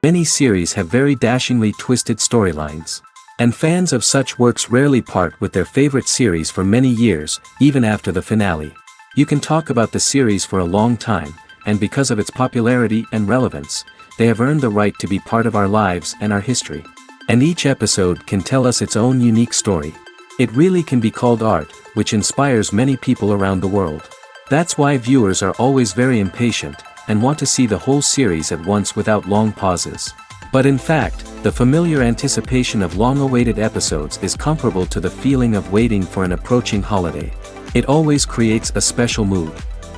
Many series have very dashingly twisted storylines. And fans of such works rarely part with their favorite series for many years, even after the finale. You can talk about the series for a long time, and because of its popularity and relevance, they have earned the right to be part of our lives and our history. And each episode can tell us its own unique story. It really can be called art, which inspires many people around the world. That's why viewers are always very impatient, and want to see the whole series at once without long pauses. But in fact, the familiar anticipation of long-awaited episodes is comparable to the feeling of waiting for an approaching holiday. It always creates a special mood.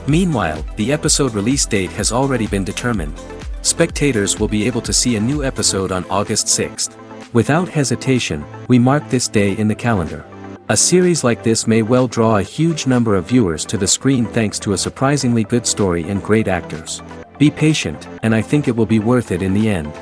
Meanwhile, the episode release date has already been determined. Spectators will be able to see a new episode on August 6th. Without hesitation, we mark this day in the calendar. A series like this may well draw a huge number of viewers to the screen thanks to a surprisingly good story and great actors. Be patient, and I think it will be worth it in the end.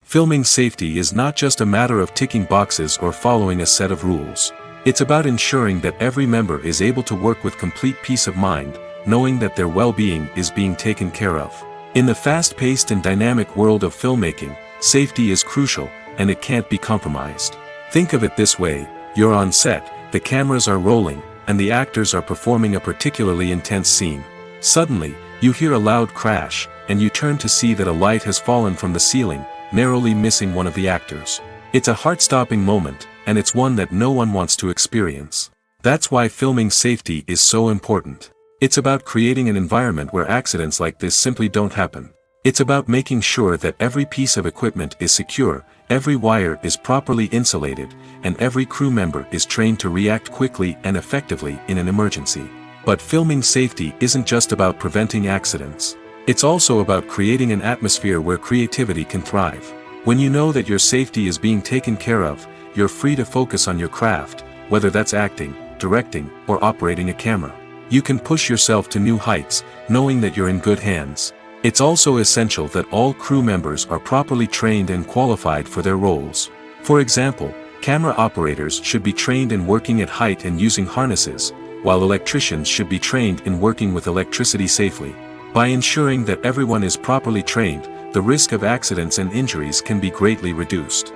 Filming safety is not just a matter of ticking boxes or following a set of rules. It's about ensuring that every member is able to work with complete peace of mind, knowing that their well-being is being taken care of. In the fast-paced and dynamic world of filmmaking, safety is crucial, and it can't be compromised. Think of it this way: you're on set, the cameras are rolling, and the actors are performing a particularly intense scene. Suddenly, you hear a loud crash, and you turn to see that a light has fallen from the ceiling, narrowly missing one of the actors. It's a heart-stopping moment, and it's one that no one wants to experience. That's why filming safety is so important. It's about creating an environment where accidents like this simply don't happen. It's about making sure that every piece of equipment is secure, every wire is properly insulated, and every crew member is trained to react quickly and effectively in an emergency. But filming safety isn't just about preventing accidents. It's also about creating an atmosphere where creativity can thrive. When you know that your safety is being taken care of, you're free to focus on your craft, whether that's acting, directing, or operating a camera. You can push yourself to new heights, knowing that you're in good hands. It's also essential that all crew members are properly trained and qualified for their roles. For example, camera operators should be trained in working at height and using harnesses, while electricians should be trained in working with electricity safely. By ensuring that everyone is properly trained, the risk of accidents and injuries can be greatly reduced.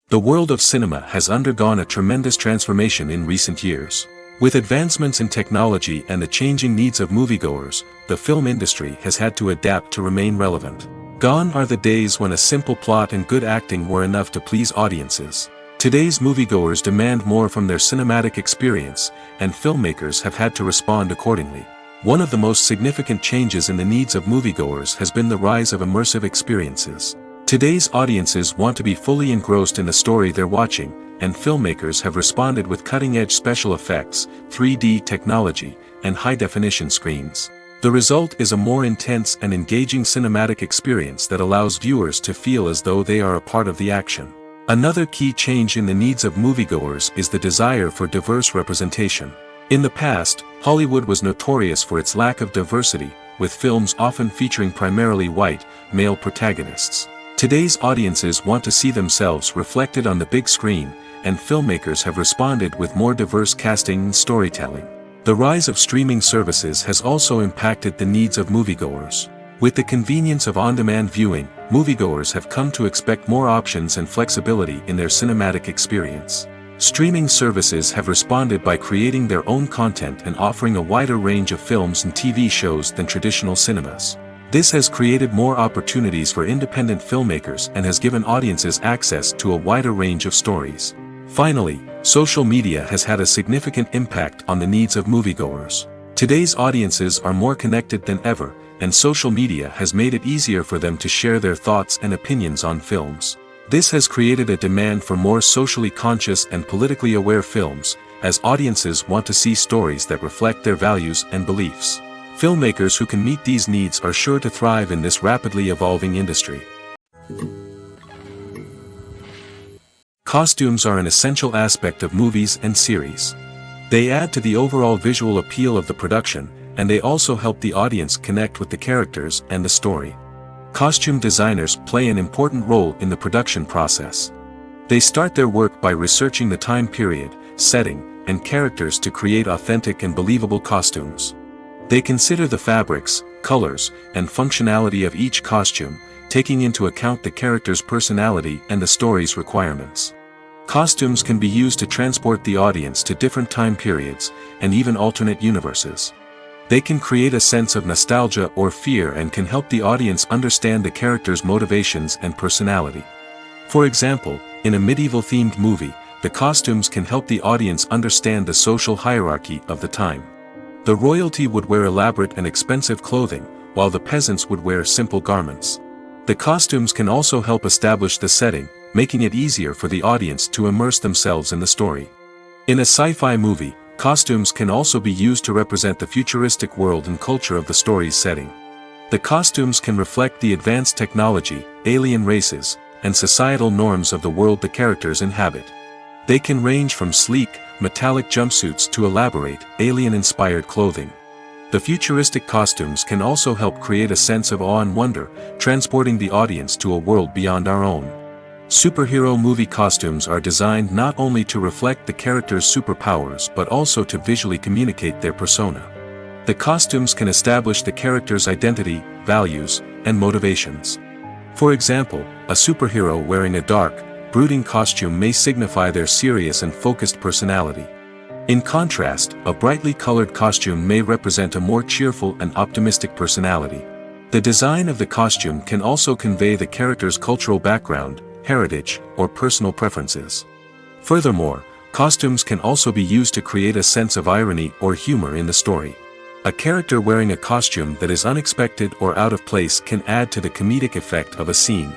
The world of cinema has undergone a tremendous transformation in recent years. With advancements in technology and the changing needs of moviegoers, the film industry has had to adapt to remain relevant. Gone are the days when a simple plot and good acting were enough to please audiences. Today's moviegoers demand more from their cinematic experience, and filmmakers have had to respond accordingly. One of the most significant changes in the needs of moviegoers has been the rise of immersive experiences. Today's audiences want to be fully engrossed in the story they're watching, and filmmakers have responded with cutting-edge special effects, 3D technology, and high-definition screens. The result is a more intense and engaging cinematic experience that allows viewers to feel as though they are a part of the action. Another key change in the needs of moviegoers is the desire for diverse representation. In the past, Hollywood was notorious for its lack of diversity, with films often featuring primarily white, male protagonists. Today's audiences want to see themselves reflected on the big screen, and filmmakers have responded with more diverse casting and storytelling. The rise of streaming services has also impacted the needs of moviegoers. With the convenience of on-demand viewing, moviegoers have come to expect more options and flexibility in their cinematic experience. Streaming services have responded by creating their own content and offering a wider range of films and TV shows than traditional cinemas. This has created more opportunities for independent filmmakers and has given audiences access to a wider range of stories. Finally, social media has had a significant impact on the needs of moviegoers. Today's audiences are more connected than ever, and social media has made it easier for them to share their thoughts and opinions on films. This has created a demand for more socially conscious and politically aware films, as audiences want to see stories that reflect their values and beliefs. Filmmakers who can meet these needs are sure to thrive in this rapidly evolving industry. Costumes are an essential aspect of movies and series. They add to the overall visual appeal of the production, and they also help the audience connect with the characters and the story. Costume designers play an important role in the production process. They start their work by researching the time period, setting, and characters to create authentic and believable costumes. They consider the fabrics, colors, and functionality of each costume, taking into account the character's personality and the story's requirements. Costumes can be used to transport the audience to different time periods, and even alternate universes. They can create a sense of nostalgia or fear and can help the audience understand the character's motivations and personality. For example, in a medieval-themed movie, the costumes can help the audience understand the social hierarchy of the time. The royalty would wear elaborate and expensive clothing, while the peasants would wear simple garments. The costumes can also help establish the setting, making it easier for the audience to immerse themselves in the story. In a sci-fi movie, costumes can also be used to represent the futuristic world and culture of the story's setting. The costumes can reflect the advanced technology, alien races, and societal norms of the world the characters inhabit. They can range from sleek, metallic jumpsuits to elaborate, alien-inspired clothing. The futuristic costumes can also help create a sense of awe and wonder, transporting the audience to a world beyond our own. Superhero movie costumes are designed not only to reflect the character's superpowers but also to visually communicate their persona. The costumes can establish the character's identity, values, and motivations. For example, a superhero wearing a dark, brooding costume may signify their serious and focused personality. In contrast, a brightly colored costume may represent a more cheerful and optimistic personality. The design of the costume can also convey the character's cultural background, heritage, or personal preferences. Furthermore, costumes can also be used to create a sense of irony or humor in the story. A character wearing a costume that is unexpected or out of place can add to the comedic effect of a scene.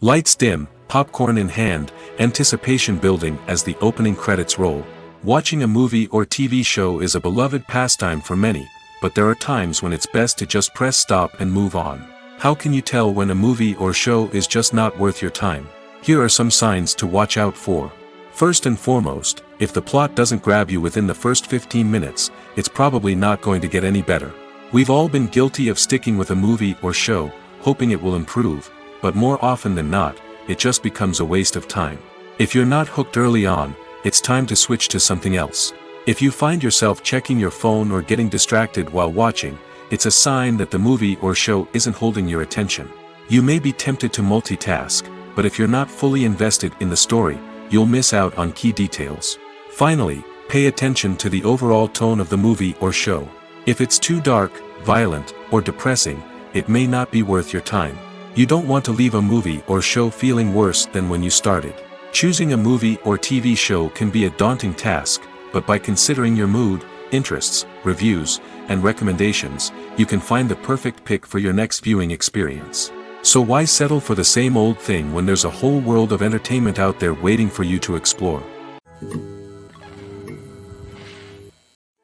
Lights dim, popcorn in hand, anticipation building as the opening credits roll. Watching a movie or TV show is a beloved pastime for many, but there are times when it's best to just press stop and move on. How can you tell when a movie or show is just not worth your time? Here are some signs to watch out for. First and foremost, if the plot doesn't grab you within the first 15 minutes, it's probably not going to get any better. We've all been guilty of sticking with a movie or show, hoping it will improve, but more often than not, it just becomes a waste of time. If you're not hooked early on, it's time to switch to something else. If you find yourself checking your phone or getting distracted while watching, it's a sign that the movie or show isn't holding your attention. You may be tempted to multitask, but if you're not fully invested in the story, you'll miss out on key details. Finally, pay attention to the overall tone of the movie or show. If it's too dark, violent, or depressing, it may not be worth your time. You don't want to leave a movie or show feeling worse than when you started. Choosing a movie or TV show can be a daunting task, but by considering your mood, interests, reviews, and recommendations, you can find the perfect pick for your next viewing experience. So why settle for the same old thing when there's a whole world of entertainment out there waiting for you to explore?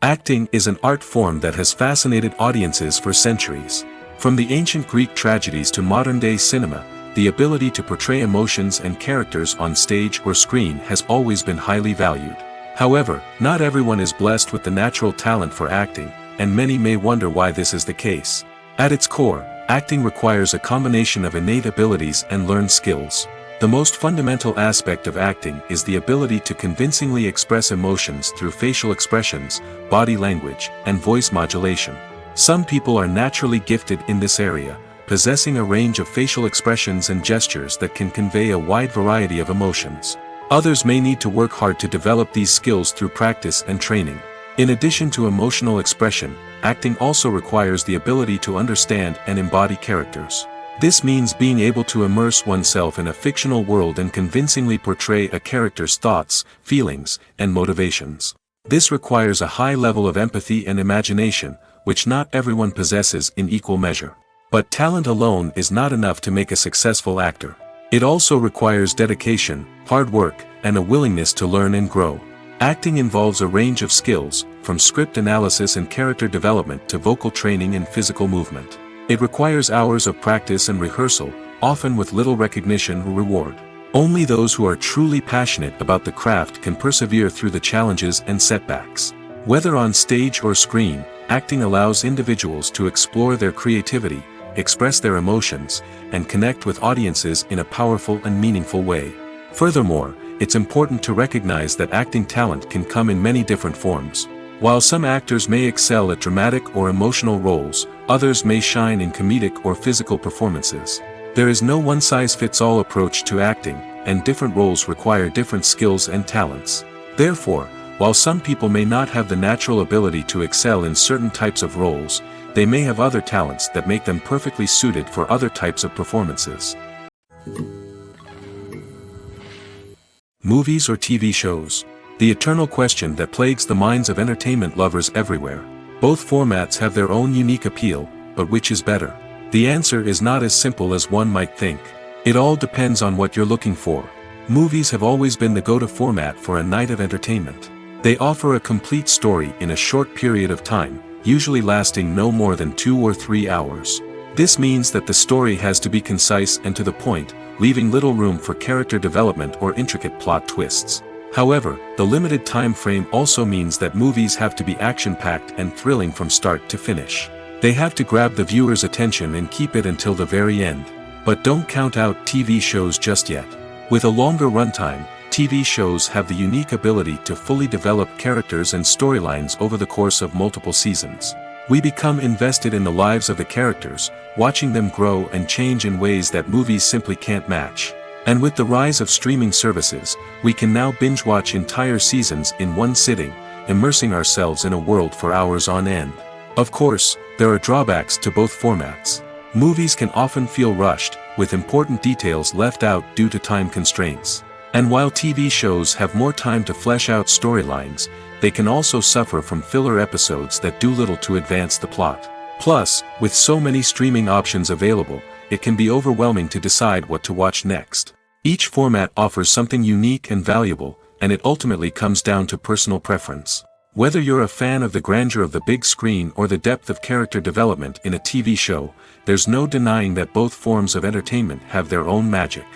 Acting is an art form that has fascinated audiences for centuries. From the ancient Greek tragedies to modern-day cinema, the ability to portray emotions and characters on stage or screen has always been highly valued. However, not everyone is blessed with the natural talent for acting, and many may wonder why this is the case. At its core, acting requires a combination of innate abilities and learned skills. The most fundamental aspect of acting is the ability to convincingly express emotions through facial expressions, body language, and voice modulation. Some people are naturally gifted in this area, possessing a range of facial expressions and gestures that can convey a wide variety of emotions. Others may need to work hard to develop these skills through practice and training. In addition to emotional expression, acting also requires the ability to understand and embody characters. This means being able to immerse oneself in a fictional world and convincingly portray a character's thoughts, feelings, and motivations. This requires a high level of empathy and imagination, which not everyone possesses in equal measure. But talent alone is not enough to make a successful actor. It also requires dedication, hard work, and a willingness to learn and grow. Acting involves a range of skills, from script analysis and character development to vocal training and physical movement. It requires hours of practice and rehearsal, often with little recognition or reward. Only those who are truly passionate about the craft can persevere through the challenges and setbacks. Whether on stage or screen, acting allows individuals to explore their creativity, express their emotions, and connect with audiences in a powerful and meaningful way. Furthermore, it's important to recognize that acting talent can come in many different forms. While some actors may excel at dramatic or emotional roles, others may shine in comedic or physical performances. There is no one-size-fits-all approach to acting, and different roles require different skills and talents. Therefore, while some people may not have the natural ability to excel in certain types of roles, they may have other talents that make them perfectly suited for other types of performances. Movies or TV shows? The eternal question that plagues the minds of entertainment lovers everywhere. Both formats have their own unique appeal, but which is better? The answer is not as simple as one might think. It all depends on what you're looking for. Movies have always been the go-to format for a night of entertainment. They offer a complete story in a short period of time, usually lasting no more than 2 or 3 hours. This means that the story has to be concise and to the point, leaving little room for character development or intricate plot twists. However, the limited time frame also means that movies have to be action-packed and thrilling from start to finish. They have to grab the viewer's attention and keep it until the very end. But don't count out TV shows just yet. With a longer runtime, TV shows have the unique ability to fully develop characters and storylines over the course of multiple seasons. We become invested in the lives of the characters, watching them grow and change in ways that movies simply can't match. And with the rise of streaming services, we can now binge-watch entire seasons in one sitting, immersing ourselves in a world for hours on end. Of course, there are drawbacks to both formats. Movies can often feel rushed, with important details left out due to time constraints. And while TV shows have more time to flesh out storylines, they can also suffer from filler episodes that do little to advance the plot. Plus, with so many streaming options available, it can be overwhelming to decide what to watch next. Each format offers something unique and valuable, and it ultimately comes down to personal preference. Whether you're a fan of the grandeur of the big screen or the depth of character development in a TV show, there's no denying that both forms of entertainment have their own magic.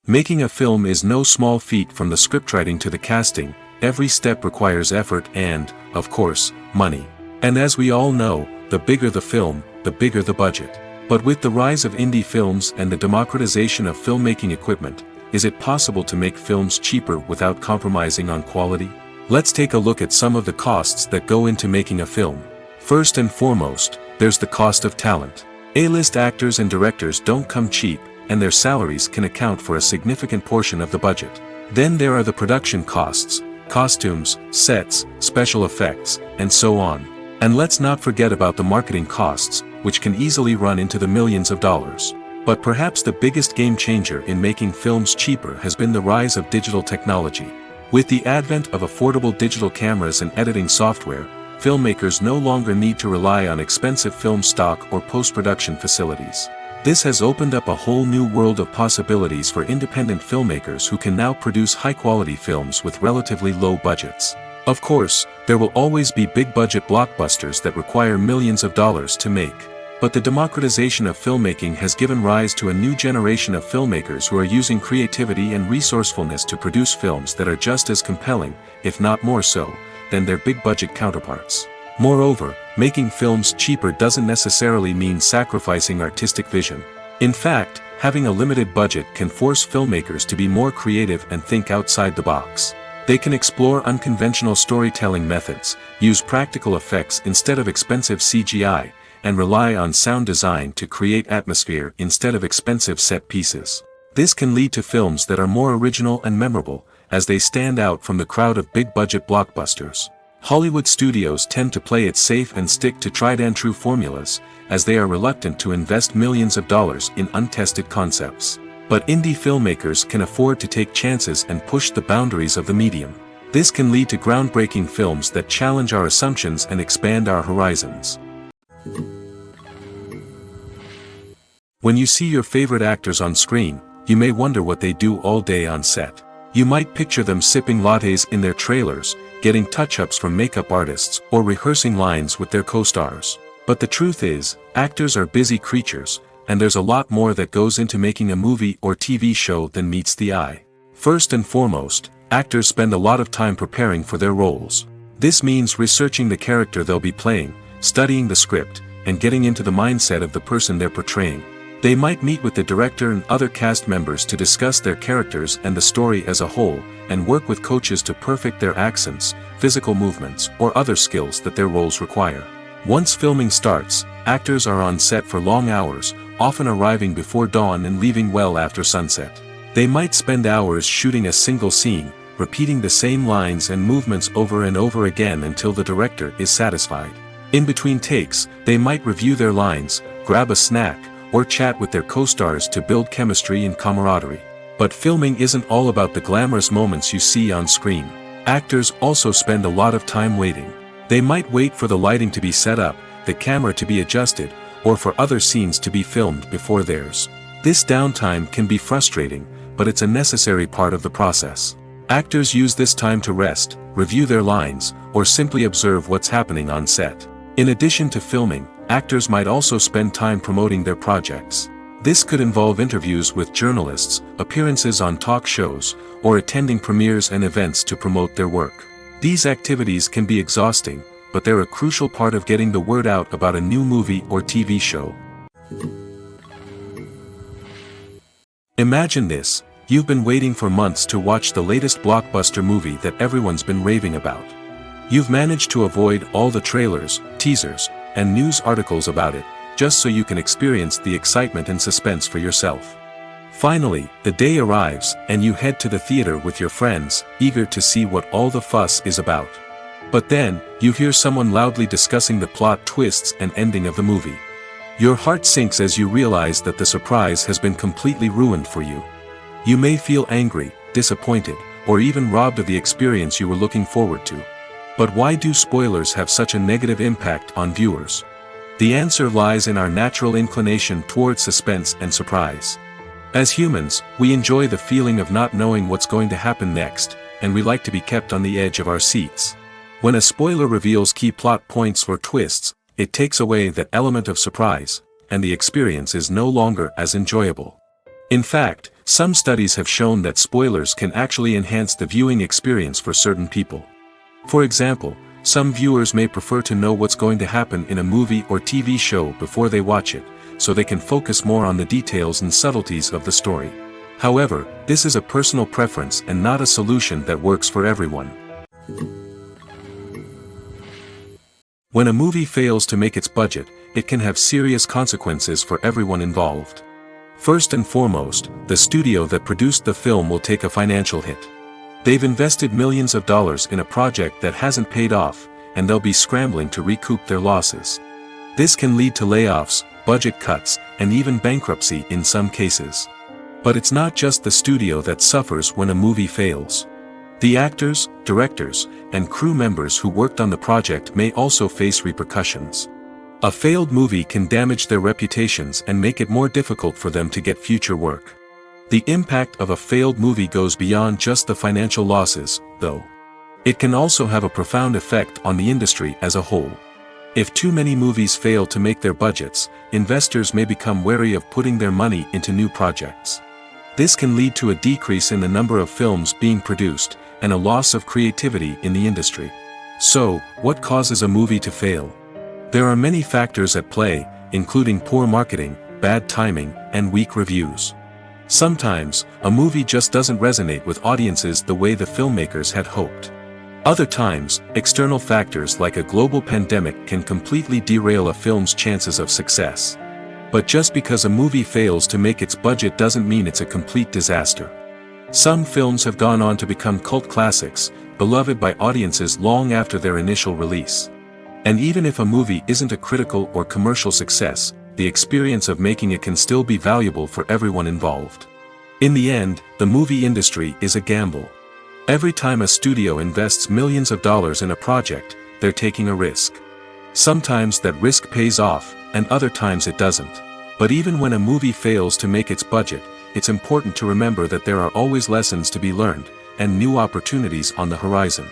Making a film is no small feat. From the scriptwriting to the casting, every step requires effort and, of course, money. And as we all know, the bigger the film, the bigger the budget. But with the rise of indie films and the democratization of filmmaking equipment, is it possible to make films cheaper without compromising on quality? Let's take a look at some of the costs that go into making a film. First and foremost, there's the cost of talent. A-list actors and directors don't come cheap, and their salaries can account for a significant portion of the budget. Then there are the production costs, costumes, sets, special effects, and so on. And let's not forget about the marketing costs, which can easily run into the millions of dollars. But perhaps the biggest game changer in making films cheaper has been the rise of digital technology. With the advent of affordable digital cameras and editing software, filmmakers no longer need to rely on expensive film stock or post-production facilities. This has opened up a whole new world of possibilities for independent filmmakers who can now produce high-quality films with relatively low budgets. Of course, there will always be big-budget blockbusters that require millions of dollars to make. But the democratization of filmmaking has given rise to a new generation of filmmakers who are using creativity and resourcefulness to produce films that are just as compelling, if not more so, than their big-budget counterparts. Moreover, making films cheaper doesn't necessarily mean sacrificing artistic vision. In fact, having a limited budget can force filmmakers to be more creative and think outside the box. They can explore unconventional storytelling methods, use practical effects instead of expensive CGI, and rely on sound design to create atmosphere instead of expensive set pieces. This can lead to films that are more original and memorable, as they stand out from the crowd of big-budget blockbusters. Hollywood studios tend to play it safe and stick to tried-and-true formulas, as they are reluctant to invest millions of dollars in untested concepts. But indie filmmakers can afford to take chances and push the boundaries of the medium. This can lead to groundbreaking films that challenge our assumptions and expand our horizons. When you see your favorite actors on screen, you may wonder what they do all day on set. You might picture them sipping lattes in their trailers, getting touch-ups from makeup artists, or rehearsing lines with their co-stars. But the truth is, actors are busy creatures, and there's a lot more that goes into making a movie or TV show than meets the eye. First and foremost, actors spend a lot of time preparing for their roles. This means researching the character they'll be playing, studying the script, and getting into the mindset of the person they're portraying. They might meet with the director and other cast members to discuss their characters and the story as a whole, and work with coaches to perfect their accents, physical movements, or other skills that their roles require. Once filming starts, actors are on set for long hours, often arriving before dawn and leaving well after sunset. They might spend hours shooting a single scene, repeating the same lines and movements over and over again until the director is satisfied. In between takes, they might review their lines, grab a snack, or chat with their co-stars to build chemistry and camaraderie. But filming isn't all about the glamorous moments you see on screen. Actors also spend a lot of time waiting. They might wait for the lighting to be set up, the camera to be adjusted, or for other scenes to be filmed before theirs. This downtime can be frustrating, but it's a necessary part of the process. Actors use this time to rest, review their lines, or simply observe what's happening on set. In addition to filming, actors might also spend time promoting their projects. This could involve interviews with journalists, appearances on talk shows, or attending premieres and events to promote their work. These activities can be exhausting, but they're a crucial part of getting the word out about a new movie or TV show. Imagine this: you've been waiting for months to watch the latest blockbuster movie that everyone's been raving about. You've managed to avoid all the trailers, teasers, and news articles about it, just so you can experience the excitement and suspense for yourself. Finally, the day arrives, and you head to the theater with your friends, eager to see what all the fuss is about. But then, you hear someone loudly discussing the plot twists and ending of the movie. Your heart sinks as you realize that the surprise has been completely ruined for you. You may feel angry, disappointed, or even robbed of the experience you were looking forward to. But why do spoilers have such a negative impact on viewers? The answer lies in our natural inclination towards suspense and surprise. As humans, we enjoy the feeling of not knowing what's going to happen next, and we like to be kept on the edge of our seats. When a spoiler reveals key plot points or twists, it takes away that element of surprise, and the experience is no longer as enjoyable. In fact, some studies have shown that spoilers can actually enhance the viewing experience for certain people. For example, some viewers may prefer to know what's going to happen in a movie or TV show before they watch it, so they can focus more on the details and subtleties of the story. However, this is a personal preference and not a solution that works for everyone. When a movie fails to make its budget, it can have serious consequences for everyone involved. First and foremost, the studio that produced the film will take a financial hit. They've invested millions of dollars in a project that hasn't paid off, and they'll be scrambling to recoup their losses. This can lead to layoffs, budget cuts, and even bankruptcy in some cases. But it's not just the studio that suffers when a movie fails. The actors, directors, and crew members who worked on the project may also face repercussions. A failed movie can damage their reputations and make it more difficult for them to get future work. The impact of a failed movie goes beyond just the financial losses, though. It can also have a profound effect on the industry as a whole. If too many movies fail to make their budgets, investors may become wary of putting their money into new projects. This can lead to a decrease in the number of films being produced, and a loss of creativity in the industry. So, what causes a movie to fail? There are many factors at play, including poor marketing, bad timing, and weak reviews. Sometimes, a movie just doesn't resonate with audiences the way the filmmakers had hoped. Other times, external factors like a global pandemic can completely derail a film's chances of success. But just because a movie fails to make its budget doesn't mean it's a complete disaster. Some films have gone on to become cult classics, beloved by audiences long after their initial release. And even if a movie isn't a critical or commercial success, the experience of making it can still be valuable for everyone involved. In the end, the movie industry is a gamble. Every time a studio invests millions of dollars in a project, they're taking a risk. Sometimes that risk pays off, and other times it doesn't. But even when a movie fails to make its budget, it's important to remember that there are always lessons to be learned, and new opportunities on the horizon.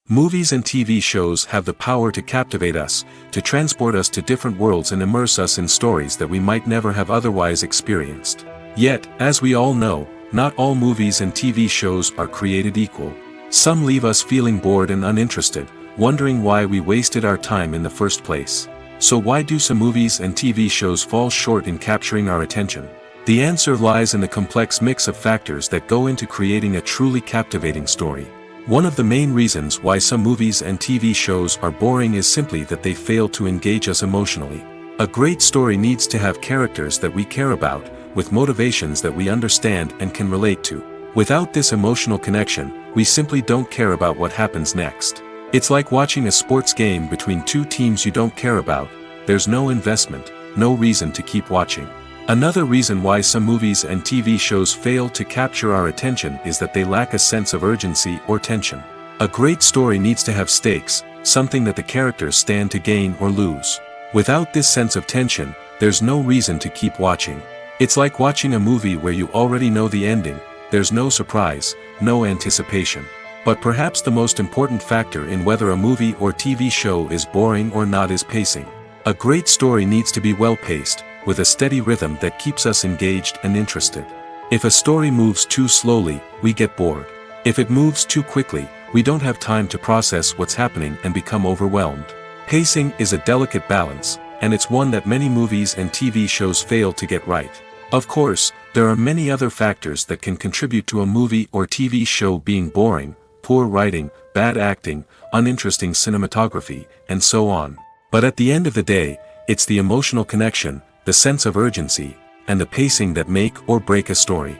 Movies and TV shows have the power to captivate us, to transport us to different worlds and immerse us in stories that we might never have otherwise experienced. Yet, as we all know, not all movies and TV shows are created equal. Some leave us feeling bored and uninterested, wondering why we wasted our time in the first place. So why do some movies and TV shows fall short in capturing our attention? The answer lies in the complex mix of factors that go into creating a truly captivating story. One of the main reasons why some movies and TV shows are boring is simply that they fail to engage us emotionally. A great story needs to have characters that we care about, with motivations that we understand and can relate to. Without this emotional connection, we simply don't care about what happens next. It's like watching a sports game between two teams you don't care about. There's no investment, no reason to keep watching. Another reason why some movies and TV shows fail to capture our attention is that they lack a sense of urgency or tension. A great story needs to have stakes, something that the characters stand to gain or lose. Without this sense of tension, there's no reason to keep watching. It's like watching a movie where you already know the ending. There's no surprise, no anticipation. But perhaps the most important factor in whether a movie or TV show is boring or not is pacing. A great story needs to be well-paced, with a steady rhythm that keeps us engaged and interested. If a story moves too slowly, we get bored. If it moves too quickly, we don't have time to process what's happening and become overwhelmed. Pacing is a delicate balance, and it's one that many movies and TV shows fail to get right. Of course, there are many other factors that can contribute to a movie or TV show being boring: poor writing, bad acting, uninteresting cinematography, and so on. But at the end of the day, it's the emotional connection, the sense of urgency, and the pacing that make or break a story.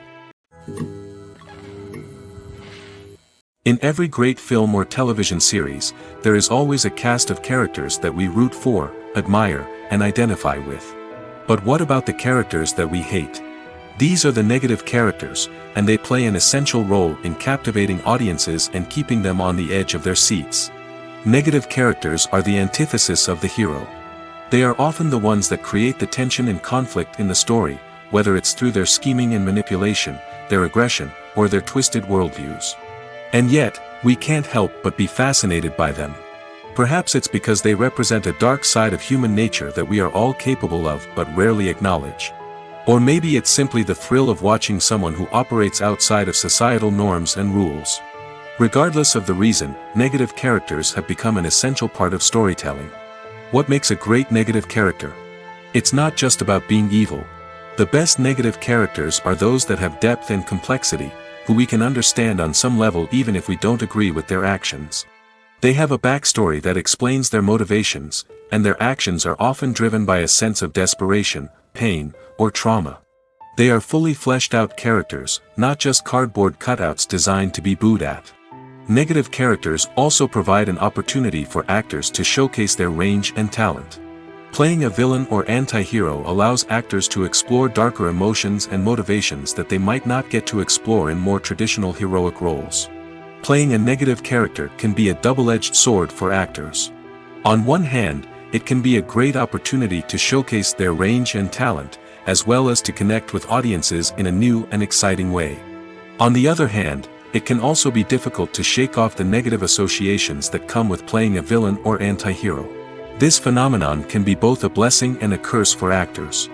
In every great film or television series, there is always a cast of characters that we root for, admire, and identify with. But what about the characters that we hate? These are the negative characters, and they play an essential role in captivating audiences and keeping them on the edge of their seats. Negative characters are the antithesis of the hero. They are often the ones that create the tension and conflict in the story, whether it's through their scheming and manipulation, their aggression, or their twisted worldviews. And yet, we can't help but be fascinated by them. Perhaps it's because they represent a dark side of human nature that we are all capable of but rarely acknowledge. Or maybe it's simply the thrill of watching someone who operates outside of societal norms and rules. Regardless of the reason, negative characters have become an essential part of storytelling. What makes a great negative character? It's not just about being evil. The best negative characters are those that have depth and complexity, who we can understand on some level even if we don't agree with their actions. They have a backstory that explains their motivations, and their actions are often driven by a sense of desperation, pain, or trauma. They are fully fleshed out characters, not just cardboard cutouts designed to be booed at. Negative characters also provide an opportunity for actors to showcase their range and talent. Playing a villain or anti-hero allows actors to explore darker emotions and motivations that they might not get to explore in more traditional heroic roles. Playing a negative character can be a double-edged sword for actors. On one hand, it can be a great opportunity to showcase their range and talent, as well as to connect with audiences in a new and exciting way. On the other hand, it can also be difficult to shake off the negative associations that come with playing a villain or anti-hero. This phenomenon can be both a blessing and a curse for actors.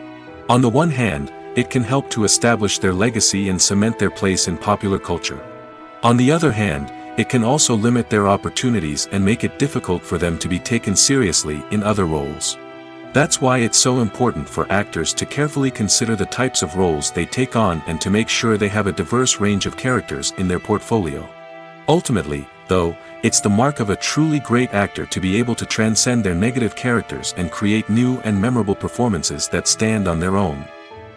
On the one hand, it can help to establish their legacy and cement their place in popular culture. On the other hand, it can also limit their opportunities and make it difficult for them to be taken seriously in other roles. That's why it's so important for actors to carefully consider the types of roles they take on and to make sure they have a diverse range of characters in their portfolio. Ultimately, though, it's the mark of a truly great actor to be able to transcend their negative characters and create new and memorable performances that stand on their own.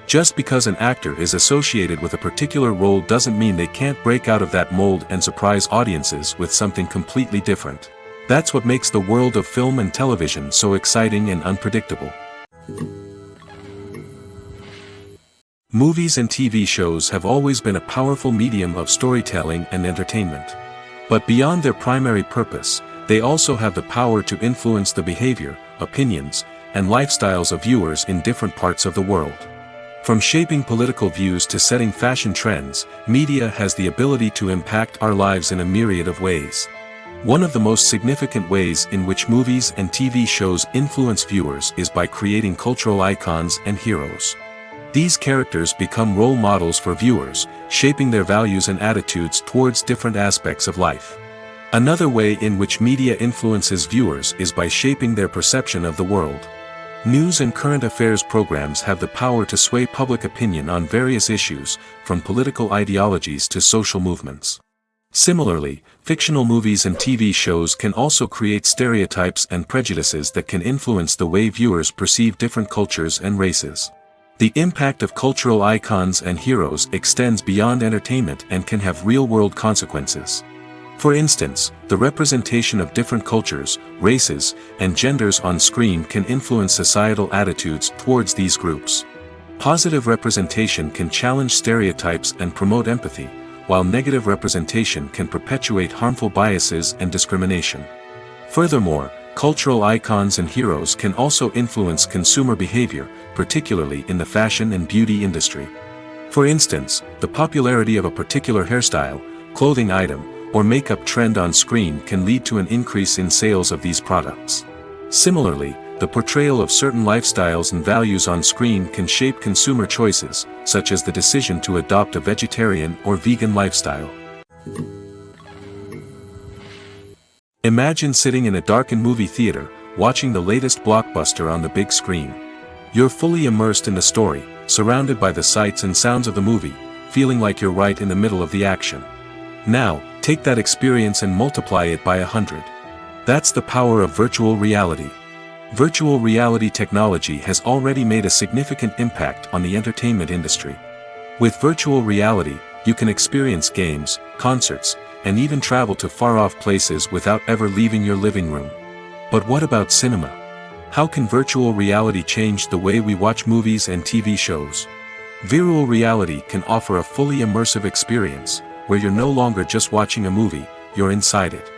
Just because an actor is associated with a particular role doesn't mean they can't break out of that mold and surprise audiences with something completely different. That's what makes the world of film and television so exciting and unpredictable. Movies and TV shows have always been a powerful medium of storytelling and entertainment. But beyond their primary purpose, they also have the power to influence the behavior, opinions, and lifestyles of viewers in different parts of the world. From shaping political views to setting fashion trends, media has the ability to impact our lives in a myriad of ways. One of the most significant ways in which movies and TV shows influence viewers is by creating cultural icons and heroes. These characters become role models for viewers, shaping their values and attitudes towards different aspects of life. Another way in which media influences viewers is by shaping their perception of the world. News and current affairs programs have the power to sway public opinion on various issues, from political ideologies to social movements. Similarly, fictional movies and TV shows can also create stereotypes and prejudices that can influence the way viewers perceive different cultures and races. The impact of cultural icons and heroes extends beyond entertainment and can have real-world consequences. For instance, the representation of different cultures, races, and genders on screen can influence societal attitudes towards these groups. Positive representation can challenge stereotypes and promote empathy, while negative representation can perpetuate harmful biases and discrimination. Furthermore, cultural icons and heroes can also influence consumer behavior, particularly in the fashion and beauty industry. For instance, the popularity of a particular hairstyle, clothing item, or makeup trend on screen can lead to an increase in sales of these products. Similarly, the portrayal of certain lifestyles and values on screen can shape consumer choices, such as the decision to adopt a vegetarian or vegan lifestyle. Imagine sitting in a darkened movie theater, watching the latest blockbuster on the big screen. You're fully immersed in the story, surrounded by the sights and sounds of the movie, feeling like you're right in the middle of the action. Now, take that experience and multiply it by 100. That's the power of virtual reality. Virtual reality technology has already made a significant impact on the entertainment industry. With virtual reality, you can experience games, concerts, and even travel to far-off places without ever leaving your living room. But what about cinema? How can virtual reality change the way we watch movies and TV shows? Virtual reality can offer a fully immersive experience, where you're no longer just watching a movie, you're inside it.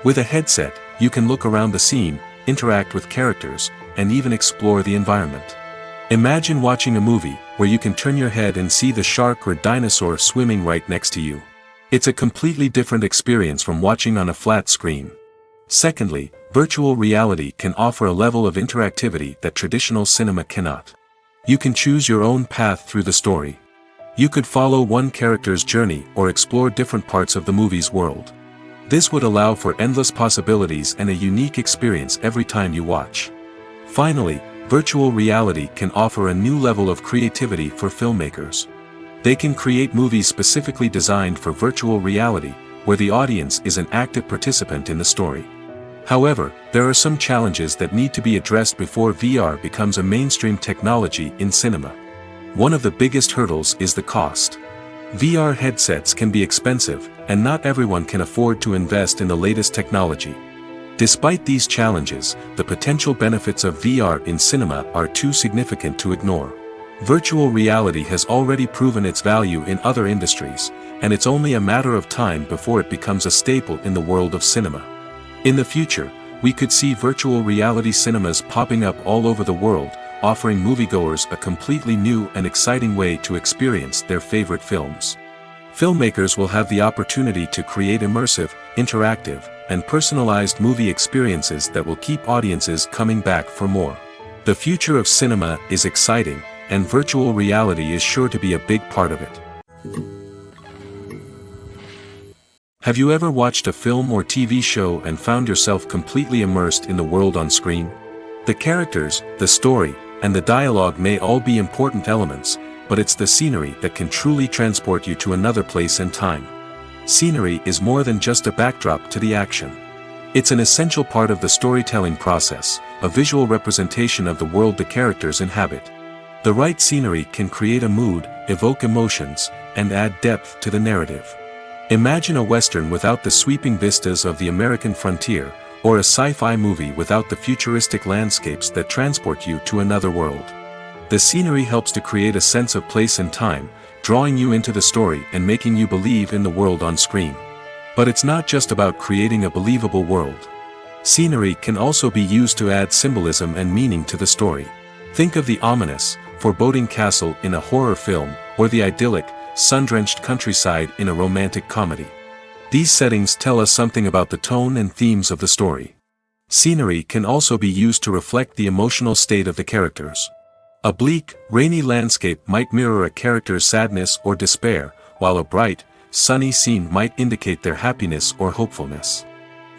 With a headset, you can look around the scene, interact with characters, and even explore the environment. Imagine watching a movie where you can turn your head and see the shark or dinosaur swimming right next to you. It's a completely different experience from watching on a flat screen. Secondly, virtual reality can offer a level of interactivity that traditional cinema cannot. You can choose your own path through the story. You could follow one character's journey or explore different parts of the movie's world. This would allow for endless possibilities and a unique experience every time you watch. Finally, virtual reality can offer a new level of creativity for filmmakers. They can create movies specifically designed for virtual reality, where the audience is an active participant in the story. However, there are some challenges that need to be addressed before VR becomes a mainstream technology in cinema. One of the biggest hurdles is the cost. VR headsets can be expensive, and not everyone can afford to invest in the latest technology. Despite these challenges, the potential benefits of VR in cinema are too significant to ignore. Virtual reality has already proven its value in other industries, and it's only a matter of time before it becomes a staple in the world of cinema. In the future, we could see virtual reality cinemas popping up all over the world, offering moviegoers a completely new and exciting way to experience their favorite films. Filmmakers will have the opportunity to create immersive, interactive, and personalized movie experiences that will keep audiences coming back for more. The future of cinema is exciting, and virtual reality is sure to be a big part of it. Have you ever watched a film or TV show and found yourself completely immersed in the world on screen? The characters, the story, and the dialogue may all be important elements, but it's the scenery that can truly transport you to another place and time. Scenery is more than just a backdrop to the action. It's an essential part of the storytelling process, a visual representation of the world the characters inhabit. The right scenery can create a mood, evoke emotions, and add depth to the narrative. Imagine a Western without the sweeping vistas of the American frontier, or a sci-fi movie without the futuristic landscapes that transport you to another world. The scenery helps to create a sense of place and time, drawing you into the story and making you believe in the world on screen. But it's not just about creating a believable world. Scenery can also be used to add symbolism and meaning to the story. Think of the ominous, foreboding castle in a horror film, or the idyllic, sun-drenched countryside in a romantic comedy. These settings tell us something about the tone and themes of the story. Scenery can also be used to reflect the emotional state of the characters. A bleak, rainy landscape might mirror a character's sadness or despair, while a bright, sunny scene might indicate their happiness or hopefulness.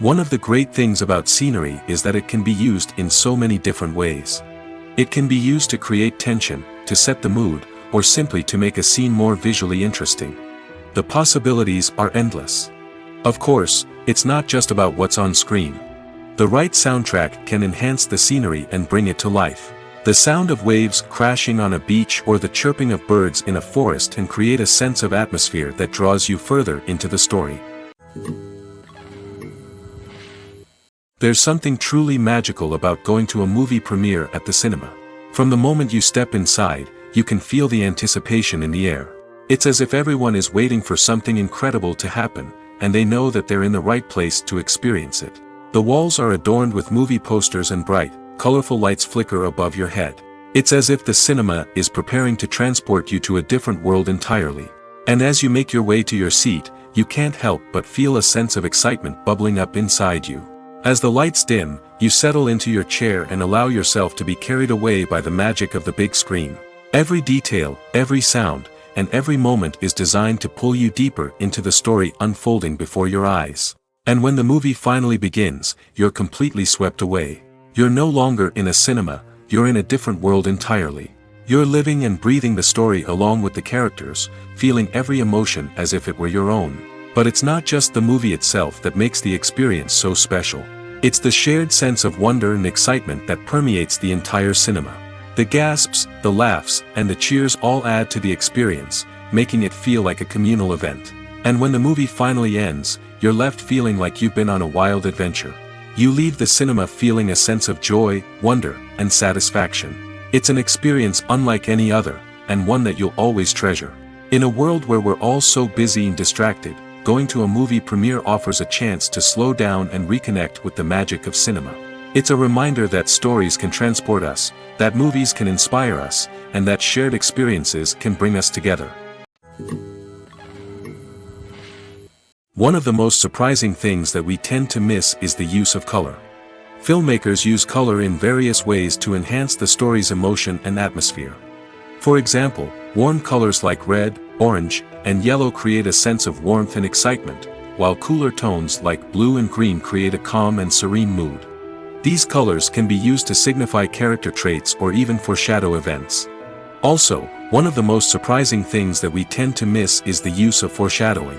One of the great things about scenery is that it can be used in so many different ways. It can be used to create tension, to set the mood, or simply to make a scene more visually interesting. The possibilities are endless. Of course, it's not just about what's on screen. The right soundtrack can enhance the scenery and bring it to life. The sound of waves crashing on a beach or the chirping of birds in a forest can create a sense of atmosphere that draws you further into the story. There's something truly magical about going to a movie premiere at the cinema. From the moment you step inside, you can feel the anticipation in the air. It's as if everyone is waiting for something incredible to happen, and they know that they're in the right place to experience it. The walls are adorned with movie posters and bright, colorful lights flicker above your head. It's as if the cinema is preparing to transport you to a different world entirely. And as you make your way to your seat, you can't help but feel a sense of excitement bubbling up inside you. As the lights dim, you settle into your chair and allow yourself to be carried away by the magic of the big screen. Every detail, every sound, and every moment is designed to pull you deeper into the story unfolding before your eyes. And when the movie finally begins, you're completely swept away. You're no longer in a cinema, you're in a different world entirely. You're living and breathing the story along with the characters, feeling every emotion as if it were your own. But it's not just the movie itself that makes the experience so special. It's the shared sense of wonder and excitement that permeates the entire cinema. The gasps, the laughs, and the cheers all add to the experience, making it feel like a communal event. And when the movie finally ends, you're left feeling like you've been on a wild adventure. You leave the cinema feeling a sense of joy, wonder, and satisfaction. It's an experience unlike any other, and one that you'll always treasure. In a world where we're all so busy and distracted, going to a movie premiere offers a chance to slow down and reconnect with the magic of cinema. It's a reminder that stories can transport us, that movies can inspire us, and that shared experiences can bring us together. One of the most surprising things that we tend to miss is the use of color. Filmmakers use color in various ways to enhance the story's emotion and atmosphere. For example, warm colors like red, orange, and yellow create a sense of warmth and excitement, while cooler tones like blue and green create a calm and serene mood. These colors can be used to signify character traits or even foreshadow events. Also, one of the most surprising things that we tend to miss is the use of foreshadowing.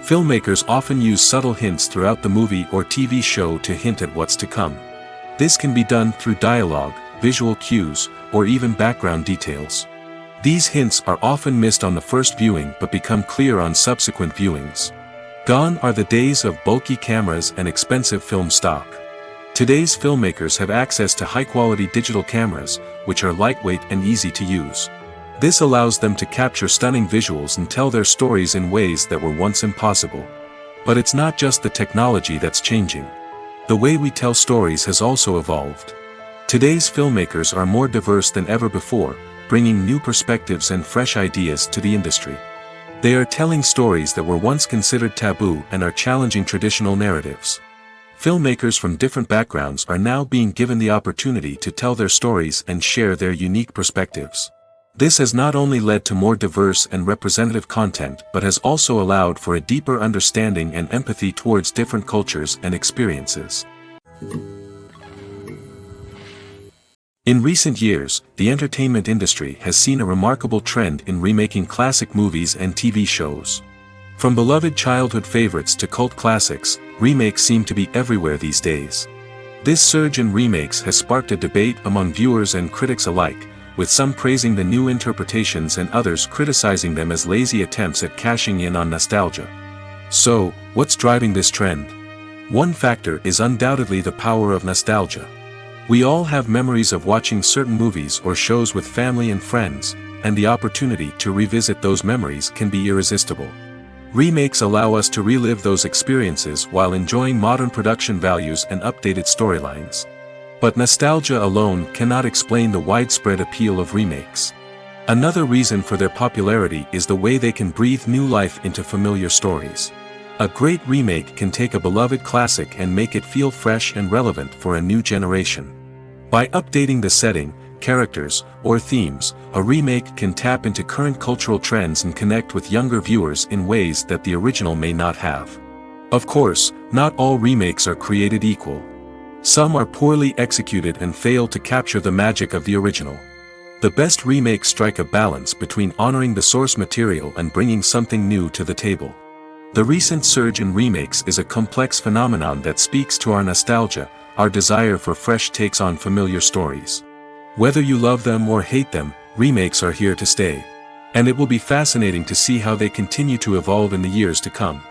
Filmmakers often use subtle hints throughout the movie or TV show to hint at what's to come. This can be done through dialogue, visual cues, or even background details. These hints are often missed on the first viewing but become clear on subsequent viewings. Gone are the days of bulky cameras and expensive film stock. Today's filmmakers have access to high-quality digital cameras, which are lightweight and easy to use. This allows them to capture stunning visuals and tell their stories in ways that were once impossible. But it's not just the technology that's changing. The way we tell stories has also evolved. Today's filmmakers are more diverse than ever before, bringing new perspectives and fresh ideas to the industry. They are telling stories that were once considered taboo and are challenging traditional narratives. Filmmakers from different backgrounds are now being given the opportunity to tell their stories and share their unique perspectives. This has not only led to more diverse and representative content but has also allowed for a deeper understanding and empathy towards different cultures and experiences. In recent years, the entertainment industry has seen a remarkable trend in remaking classic movies and TV shows. From beloved childhood favorites to cult classics, remakes seem to be everywhere these days. This surge in remakes has sparked a debate among viewers and critics alike, with some praising the new interpretations and others criticizing them as lazy attempts at cashing in on nostalgia. So, what's driving this trend? One factor is undoubtedly the power of nostalgia. We all have memories of watching certain movies or shows with family and friends, and the opportunity to revisit those memories can be irresistible. Remakes allow us to relive those experiences while enjoying modern production values and updated storylines. But nostalgia alone cannot explain the widespread appeal of remakes. Another reason for their popularity is the way they can breathe new life into familiar stories. A great remake can take a beloved classic and make it feel fresh and relevant for a new generation. By updating the setting, characters, or themes, a remake can tap into current cultural trends and connect with younger viewers in ways that the original may not have. Of course, not all remakes are created equal. Some are poorly executed and fail to capture the magic of the original. The best remakes strike a balance between honoring the source material and bringing something new to the table. The recent surge in remakes is a complex phenomenon that speaks to our nostalgia, our desire for fresh takes on familiar stories. Whether you love them or hate them, remakes are here to stay. And it will be fascinating to see how they continue to evolve in the years to come.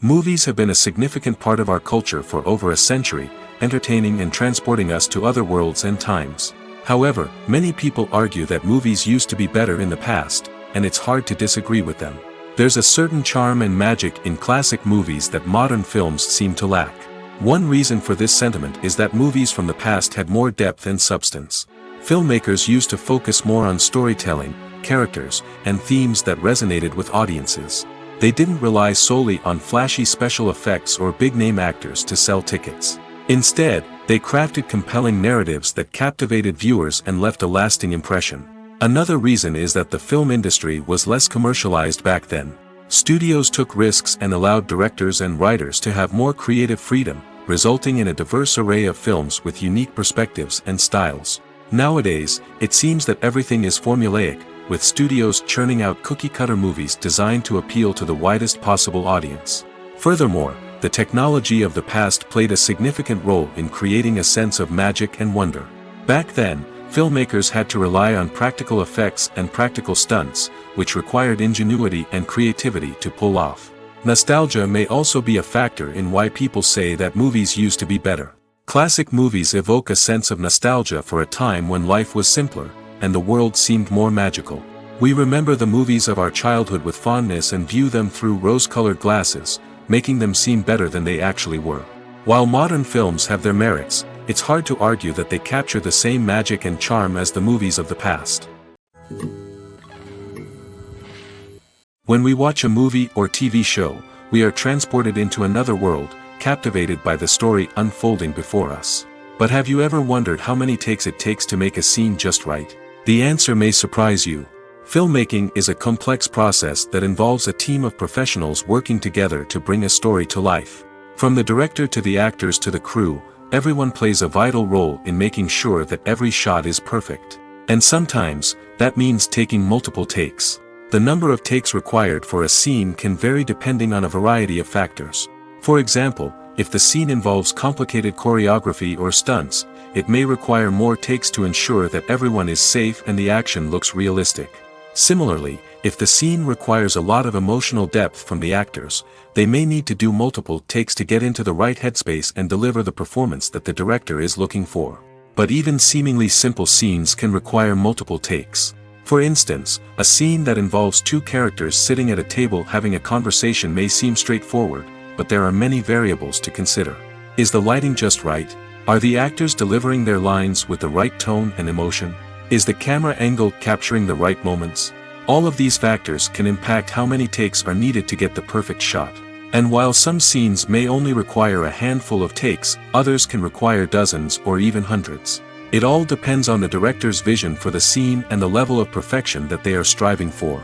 Movies have been a significant part of our culture for over a century, entertaining and transporting us to other worlds and times. However, many people argue that movies used to be better in the past, and it's hard to disagree with them. There's a certain charm and magic in classic movies that modern films seem to lack. One reason for this sentiment is that movies from the past had more depth and substance. Filmmakers used to focus more on storytelling, characters, and themes that resonated with audiences. They didn't rely solely on flashy special effects or big-name actors to sell tickets. Instead, they crafted compelling narratives that captivated viewers and left a lasting impression. Another reason is that the film industry was less commercialized back then. Studios took risks and allowed directors and writers to have more creative freedom, resulting in a diverse array of films with unique perspectives and styles. Nowadays, it seems that everything is formulaic, with studios churning out cookie-cutter movies designed to appeal to the widest possible audience. Furthermore, the technology of the past played a significant role in creating a sense of magic and wonder. Back then, filmmakers had to rely on practical effects and practical stunts, which required ingenuity and creativity to pull off. Nostalgia may also be a factor in why people say that movies used to be better. Classic movies evoke a sense of nostalgia for a time when life was simpler, and the world seemed more magical. We remember the movies of our childhood with fondness and view them through rose-colored glasses, making them seem better than they actually were. While modern films have their merits, it's hard to argue that they capture the same magic and charm as the movies of the past. When we watch a movie or TV show, we are transported into another world, captivated by the story unfolding before us. But have you ever wondered how many takes it takes to make a scene just right? The answer may surprise you. Filmmaking is a complex process that involves a team of professionals working together to bring a story to life. From the director to the actors to the crew, everyone plays a vital role in making sure that every shot is perfect. And sometimes, that means taking multiple takes. The number of takes required for a scene can vary depending on a variety of factors. For example, if the scene involves complicated choreography or stunts, it may require more takes to ensure that everyone is safe and the action looks realistic. Similarly, if the scene requires a lot of emotional depth from the actors, they may need to do multiple takes to get into the right headspace and deliver the performance that the director is looking for. But even seemingly simple scenes can require multiple takes. For instance, a scene that involves two characters sitting at a table having a conversation may seem straightforward, but there are many variables to consider. Is the lighting just right? Are the actors delivering their lines with the right tone and emotion? Is the camera angle capturing the right moments? All of these factors can impact how many takes are needed to get the perfect shot. And while some scenes may only require a handful of takes, others can require dozens or even hundreds. It all depends on the director's vision for the scene and the level of perfection that they are striving for.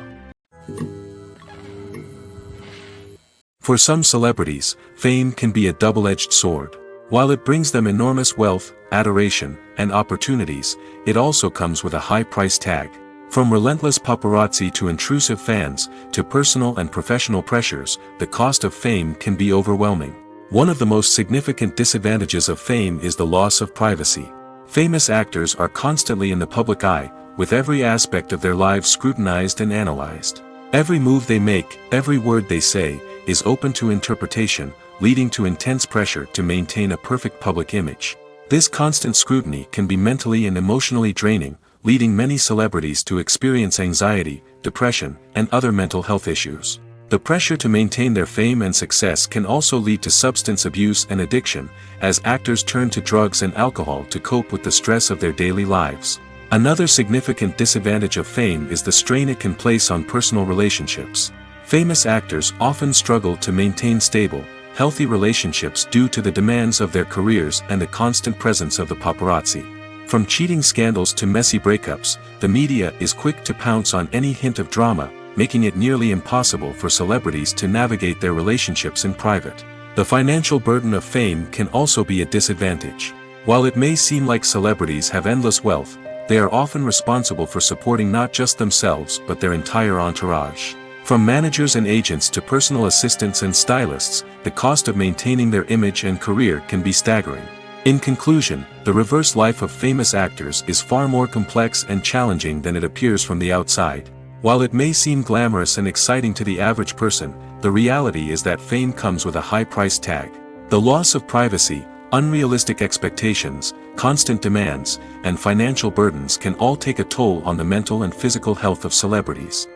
For some celebrities, fame can be a double-edged sword. While it brings them enormous wealth, adoration, and opportunities, it also comes with a high price tag. From relentless paparazzi to intrusive fans, to personal and professional pressures, the cost of fame can be overwhelming. One of the most significant disadvantages of fame is the loss of privacy. Famous actors are constantly in the public eye, with every aspect of their lives scrutinized and analyzed. Every move they make, every word they say, is open to interpretation, leading to intense pressure to maintain a perfect public image. This constant scrutiny can be mentally and emotionally draining, leading many celebrities to experience anxiety, depression, and other mental health issues. The pressure to maintain their fame and success can also lead to substance abuse and addiction, as actors turn to drugs and alcohol to cope with the stress of their daily lives. Another significant disadvantage of fame is the strain it can place on personal relationships. Famous actors often struggle to maintain stable, healthy relationships due to the demands of their careers and the constant presence of the paparazzi. From cheating scandals to messy breakups, the media is quick to pounce on any hint of drama, making it nearly impossible for celebrities to navigate their relationships in private. The financial burden of fame can also be a disadvantage. While it may seem like celebrities have endless wealth, they are often responsible for supporting not just themselves but their entire entourage. From managers and agents to personal assistants and stylists, the cost of maintaining their image and career can be staggering. In conclusion, the reverse life of famous actors is far more complex and challenging than it appears from the outside. While it may seem glamorous and exciting to the average person, the reality is that fame comes with a high price tag. The loss of privacy, unrealistic expectations, constant demands, and financial burdens can all take a toll on the mental and physical health of celebrities.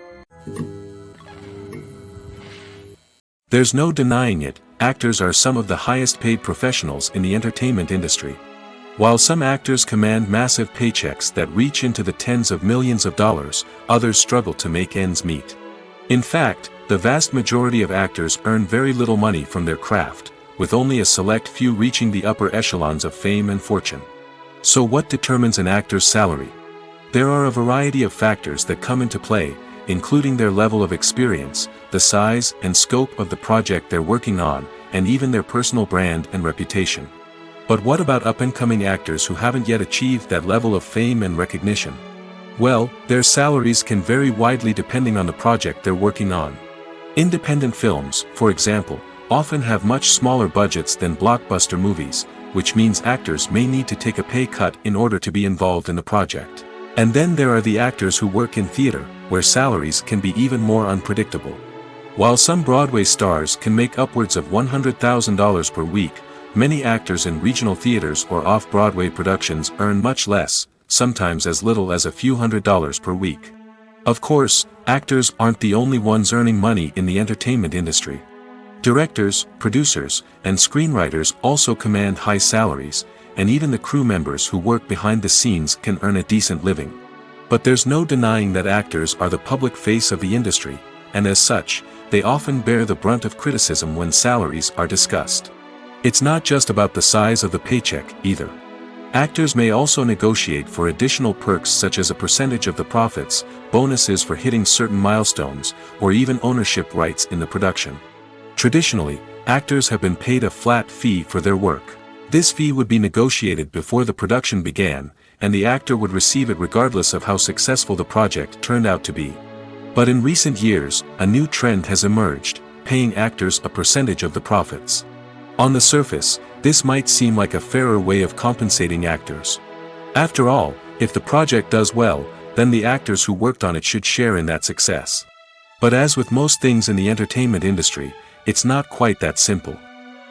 There's no denying it, actors are some of the highest paid professionals in the entertainment industry. While some actors command massive paychecks that reach into the tens of millions of dollars, others struggle to make ends meet. In fact, the vast majority of actors earn very little money from their craft, with only a select few reaching the upper echelons of fame and fortune. So what determines an actor's salary? There are a variety of factors that come into play, including their level of experience, the size and scope of the project they're working on, and even their personal brand and reputation. But what about up-and-coming actors who haven't yet achieved that level of fame and recognition? Well, their salaries can vary widely depending on the project they're working on. Independent films, for example, often have much smaller budgets than blockbuster movies, which means actors may need to take a pay cut in order to be involved in the project. And then there are the actors who work in theater, where salaries can be even more unpredictable. While some Broadway stars can make upwards of $100,000 per week, many actors in regional theaters or off-Broadway productions earn much less, sometimes as little as a few $100s per week. Of course, actors aren't the only ones earning money in the entertainment industry. Directors, producers, and screenwriters also command high salaries, and even the crew members who work behind the scenes can earn a decent living. But there's no denying that actors are the public face of the industry, and as such, they often bear the brunt of criticism when salaries are discussed. It's not just about the size of the paycheck, either. Actors may also negotiate for additional perks such as a percentage of the profits, bonuses for hitting certain milestones, or even ownership rights in the production. Traditionally, actors have been paid a flat fee for their work. This fee would be negotiated before the production began, and the actor would receive it regardless of how successful the project turned out to be. But in recent years, a new trend has emerged, paying actors a percentage of the profits. On the surface, this might seem like a fairer way of compensating actors. After all, if the project does well, then the actors who worked on it should share in that success. But as with most things in the entertainment industry, it's not quite that simple.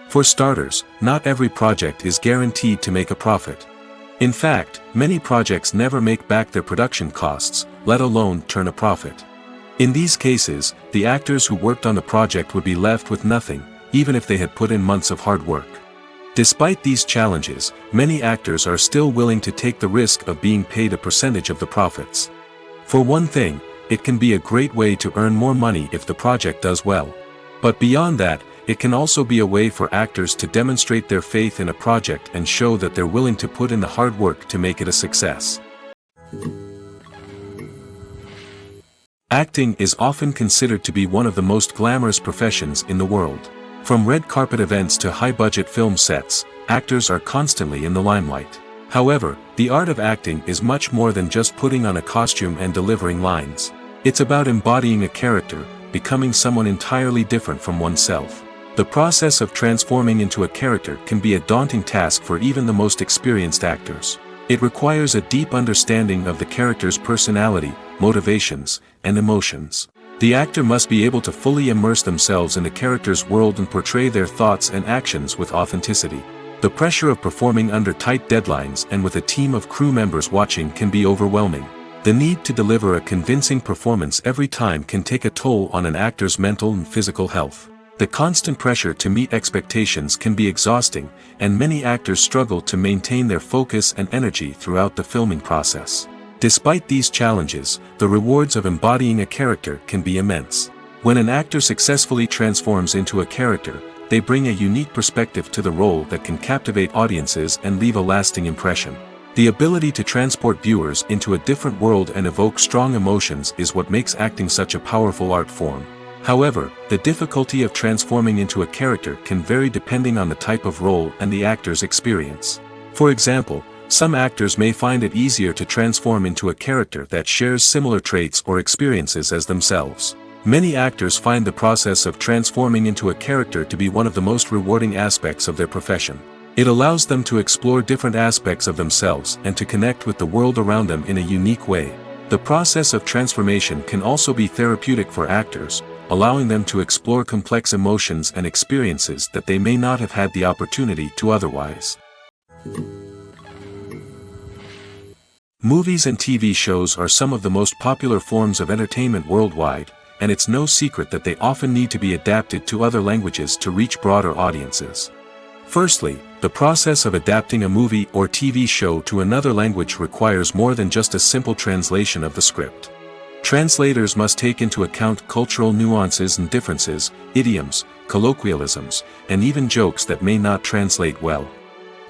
For starters, not every project is guaranteed to make a profit. In fact, many projects never make back their production costs, let alone turn a profit. In these cases, the actors who worked on the project would be left with nothing, even if they had put in months of hard work. Despite these challenges, many actors are still willing to take the risk of being paid a percentage of the profits. For one thing, it can be a great way to earn more money if the project does well. But beyond that, it can also be a way for actors to demonstrate their faith in a project and show that they're willing to put in the hard work to make it a success. Acting is often considered to be one of the most glamorous professions in the world. From red carpet events to high-budget film sets, actors are constantly in the limelight. However, the art of acting is much more than just putting on a costume and delivering lines. It's about embodying a character, becoming someone entirely different from oneself. The process of transforming into a character can be a daunting task for even the most experienced actors. It requires a deep understanding of the character's personality, motivations, and emotions. The actor must be able to fully immerse themselves in the character's world and portray their thoughts and actions with authenticity. The pressure of performing under tight deadlines and with a team of crew members watching can be overwhelming. The need to deliver a convincing performance every time can take a toll on an actor's mental and physical health. The constant pressure to meet expectations can be exhausting, and many actors struggle to maintain their focus and energy throughout the filming process. Despite these challenges, the rewards of embodying a character can be immense. When an actor successfully transforms into a character, they bring a unique perspective to the role that can captivate audiences and leave a lasting impression. The ability to transport viewers into a different world and evoke strong emotions is what makes acting such a powerful art form. However, the difficulty of transforming into a character can vary depending on the type of role and the actor's experience. For example, some actors may find it easier to transform into a character that shares similar traits or experiences as themselves. Many actors find the process of transforming into a character to be one of the most rewarding aspects of their profession. It allows them to explore different aspects of themselves and to connect with the world around them in a unique way. The process of transformation can also be therapeutic for actors, allowing them to explore complex emotions and experiences that they may not have had the opportunity to otherwise. Movies and TV shows are some of the most popular forms of entertainment worldwide, and it's no secret that they often need to be adapted to other languages to reach broader audiences. Firstly, the process of adapting a movie or TV show to another language requires more than just a simple translation of the script. Translators must take into account cultural nuances and differences, idioms, colloquialisms, and even jokes that may not translate well.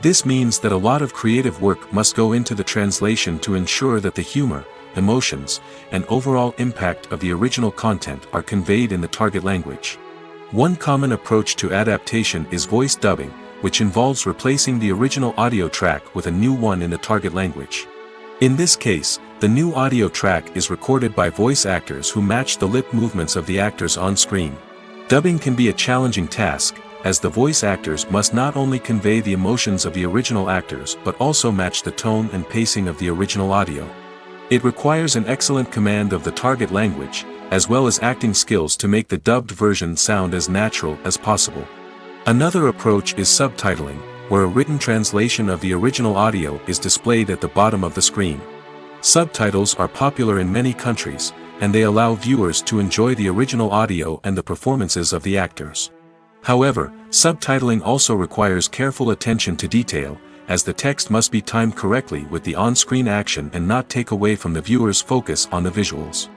This means that a lot of creative work must go into the translation to ensure that the humor, emotions, and overall impact of the original content are conveyed in the target language. One common approach to adaptation is voice dubbing, which involves replacing the original audio track with a new one in the target language. In this case, the new audio track is recorded by voice actors who match the lip movements of the actors on screen. Dubbing can be a challenging task, as the voice actors must not only convey the emotions of the original actors but also match the tone and pacing of the original audio. It requires an excellent command of the target language, as well as acting skills to make the dubbed version sound as natural as possible. Another approach is subtitling, where a written translation of the original audio is displayed at the bottom of the screen. Subtitles are popular in many countries, and they allow viewers to enjoy the original audio and the performances of the actors. However, subtitling also requires careful attention to detail, as the text must be timed correctly with the on-screen action and not take away from the viewer's focus on the visuals.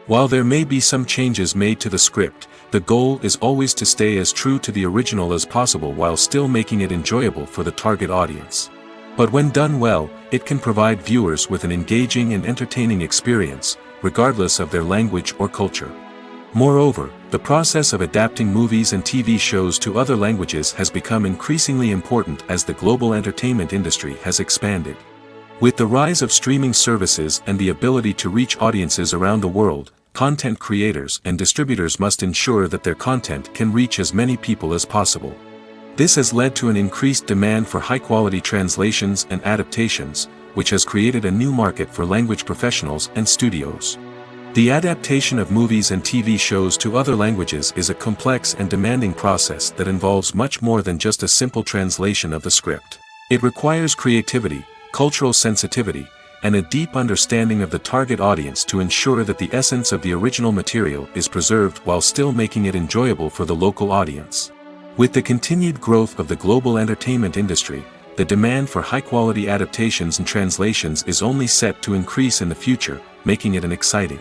While there may be some changes made to the script, the goal is always to stay as true to the original as possible while still making it enjoyable for the target audience. But when done well, it can provide viewers with an engaging and entertaining experience, regardless of their language or culture. Moreover, the process of adapting movies and TV shows to other languages has become increasingly important as the global entertainment industry has expanded. With the rise of streaming services and the ability to reach audiences around the world, content creators and distributors must ensure that their content can reach as many people as possible. This has led to an increased demand for high-quality translations and adaptations, which has created a new market for language professionals and studios. The adaptation of movies and TV shows to other languages is a complex and demanding process that involves much more than just a simple translation of the script. It requires creativity, cultural sensitivity, and a deep understanding of the target audience to ensure that the essence of the original material is preserved while still making it enjoyable for the local audience. With the continued growth of the global entertainment industry, the demand for high-quality adaptations and translations is only set to increase in the future, making it an exciting.